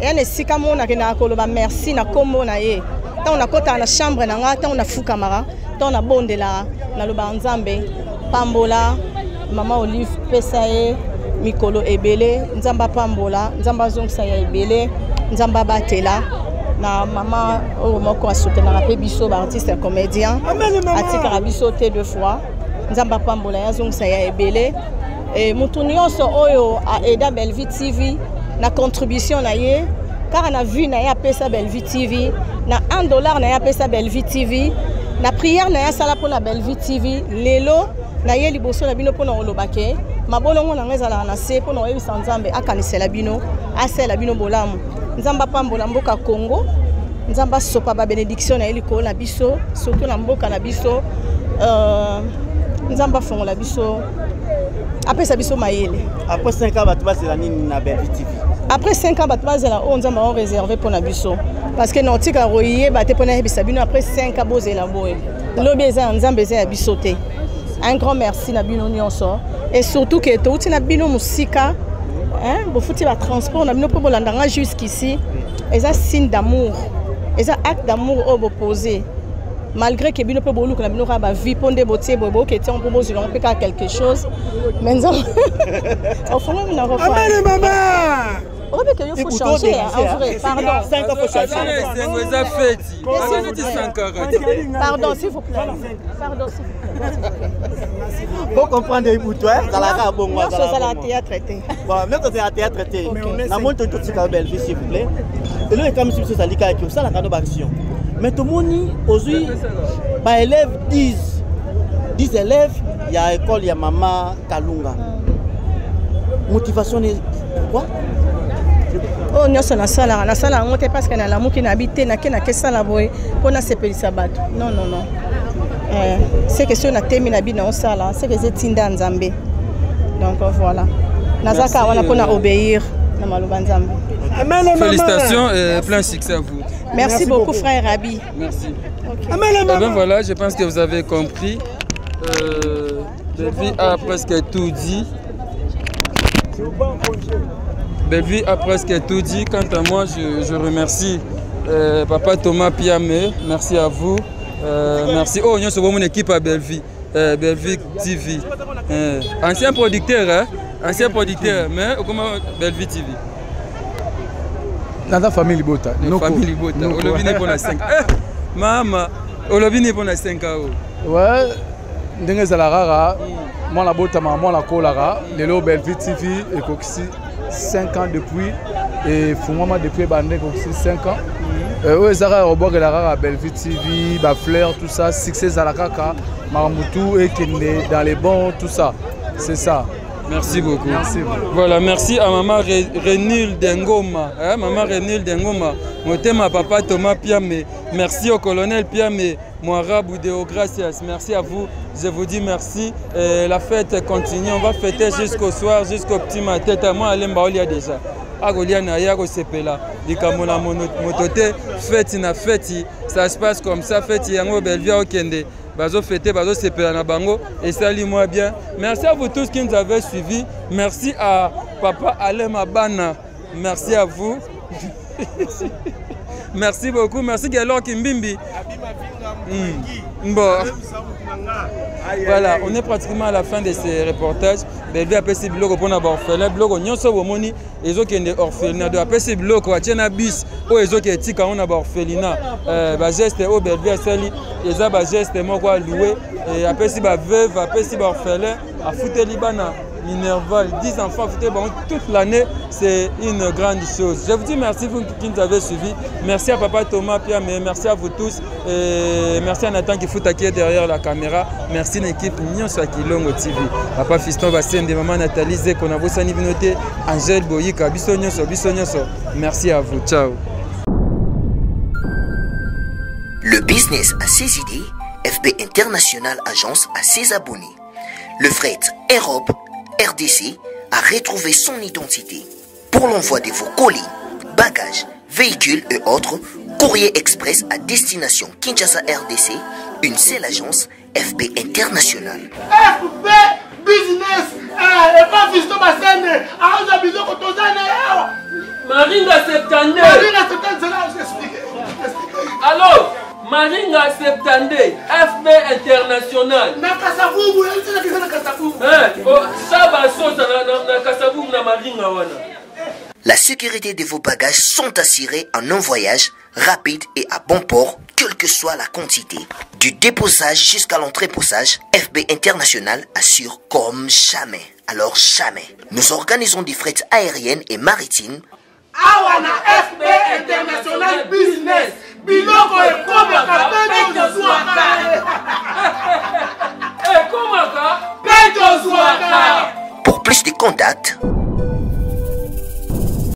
M: et ne sika mona ke na koloba merci na kombo na ye tant on a kota na chambre na nga tant on a fou camara tant on a bondela na loba nzambe pambola mama Olive pesae mikolo ebele nzamba pambola nzamba zongsa ya ebele nzamba batela na mama o moko asoutenaka pe biso ba artiste comédien atika biso te deux fois nzamba pambola ya zongsa ya ebele et mutu nyonso oyo a aida Bellevue TV na contribution na ye car na vu na ya pesa Bellevue TV na $1 na ya pesa Bellevue TV na prière na ya sala pour na Bellevue TV lelo na ye liboso na bino pona olobake mabolongo na ngezala na se pona oyebisa nzambe akanisela bino asela bino bolamu nzamba pambola mboka Congo nzamba sopa ba bénédiction na eliko na biso surtout na mboka na biso nzamba fongola biso après ça biso mayele
R: après 5 ans batba c'est la nini na Bellevue TV
M: après 5 ans batba c'est la nzamba on réservé pour na biso parce que notika royé baté pona hebisa bino après 5 ans bozela boye lobi eza nzamba eza ya biso te. Un grand merci na bino nyonso et surtout que touti na bino musika hein bo futi ba transport na bino po bolandanga jusqu'ici et ça signe d'amour et ça acte d'amour au opposé malgré que bino po boluka na bino ka ba vie ponde botie bobo que ti on po bozula on peut faire quelque chose mais non au fond on a refait amen maman. Oh, mais il faut changer, en vrai, pardon. 5 ans, il faut changer. Pardon, s'il vous plaît. Pardon, s'il vous plaît.
R: Pour comprendre, il faut toi, ça la bon.
M: Non, c'est la théâtre traité.
R: Bon, même quand c'est la théâtre traité, la montre tout ce qu'on Bellevue, s'il vous plaît. Et là, comme si ça ligue avec ça, la carte d'action. Mais tout le monde, aujourd'hui, les élèves 10 élèves, il y a école, il y a maman Kalunga. Motivation, quoi?
M: Oh nyonso na sala ngo te parce que na lamu ki na habité na ke na kesala boy pona sepelisa bato non c'est question na temi na bina on sala c'est que zetinda nzambe donc voilà nazaka wana pona obéir na maloba nzambe.
A: Félicitations et plein succès à vous.
M: Merci beaucoup frère Rabi.
A: Merci. Ben voilà, je pense que vous avez compris. Bellevue a presque tout dit. Bellevue a presque tout dit. Quant à moi, je remercie Papa Thomas Piamé. Merci à vous. Merci. Oh, nous sommes mon équipe à Bellevue. Bellevue TV. Ancien producteur, hein? Ancien producteur, mais comment Bellevue TV?
P: Dans la famille Libota.
A: Famille Libota. Olobi n'est pas 5. Maman, Olobi n'est pas 5 ans.
P: Ouais. Ndenge zalarara. Moi la bota, moi la kolara. Lelo Bellevue TV et Coxy. 5 ans depuis et Fumama depuis Bandé aussi 5 ans. Eux Zara Robok et la Bellevue TV, Bafleur, tout ça, succès à la Kaka, Maramoutou et Kende dans les bons, tout ça. C'est ça.
A: Merci beaucoup.
P: Merci beaucoup.
A: Voilà, merci à maman Renil Dengoma. Hein, maman Renil Dengoma. Motema papa Thomas Piamé. Merci au colonel Piamé. Moira Boudéo, gracias. Merci à vous. Je vous dis merci. La fête continue. On va fêter jusqu'au soir, jusqu'au petit matin. Moi, Alemba, il y a déjà. akolia na ye akosepela likambo na moto te feti na feti ça se passe comme ça feti yango Bellevue okende bazo fêter bazo sepela na bango et salut moi bien. Merci à vous tous qui nous avez suivis. Merci à papa Alain Mabana. Merci à vous. Merci beaucoup. Merci Galor Kimbimbi. Bon. Voilà, on est pratiquement à la fin de ces reportages. Bellevue a passé bloc pour na orphelin, bloc nyonso bomoni ezo kende orphelinat do a passé bloc a tiena bis o ezo ke tika on na orphelinat ba geste o Bellevue asali eza ba geste moko a louer et a passé ba veuve a passé ba orphelin a fouteli bana Minerval 10 enfants foutés toute l'année, c'est une grande chose. Je vous dis merci vous qui nous avez suivis. Merci à papa Thomas Pierre, mais merci à vous tous. Et merci à Nathan qui fout qui est derrière la caméra. Merci à l'équipe Nyonso Kilongo TV. Papa Fiston Bassem, maman Nathalie Zeko, Navo Sani Vinoté, Angèle Boyika, Bisso Nyonso. Merci à vous. Ciao.
T: Le business a ses idées, FB International Agence a ses abonnés. Le fret Europe RDC a retrouvé son identité. Pour l'envoi de vos colis, bagages, véhicules et autres, courrier express à destination Kinshasa RDC, une seule agence, FB International.
U: FB Business et pas Fiston Bassene, arrange bisous quand on a
A: Maringa Septandé.
U: Maringa Septandé, je explique.
A: Alors Maringa Septandé, FB International.
U: Nakasavubu, c'est ça Nakasavubu.
A: Ça va sauter na Nakasavubu na Maringa wana.
T: La sécurité de vos bagages sont assurées en un voyage rapide et à bon port, quelle que soit la quantité. Du déposage jusqu'à l'entreposage, FB International assure comme jamais. Alors jamais. Nous organisons des frettes aériennes et maritimes.
U: Awana FB International Business. Biloko ekomaka peto zwaka.
A: Ekomaka
U: peto zwaka.
T: Pour plus de contacts,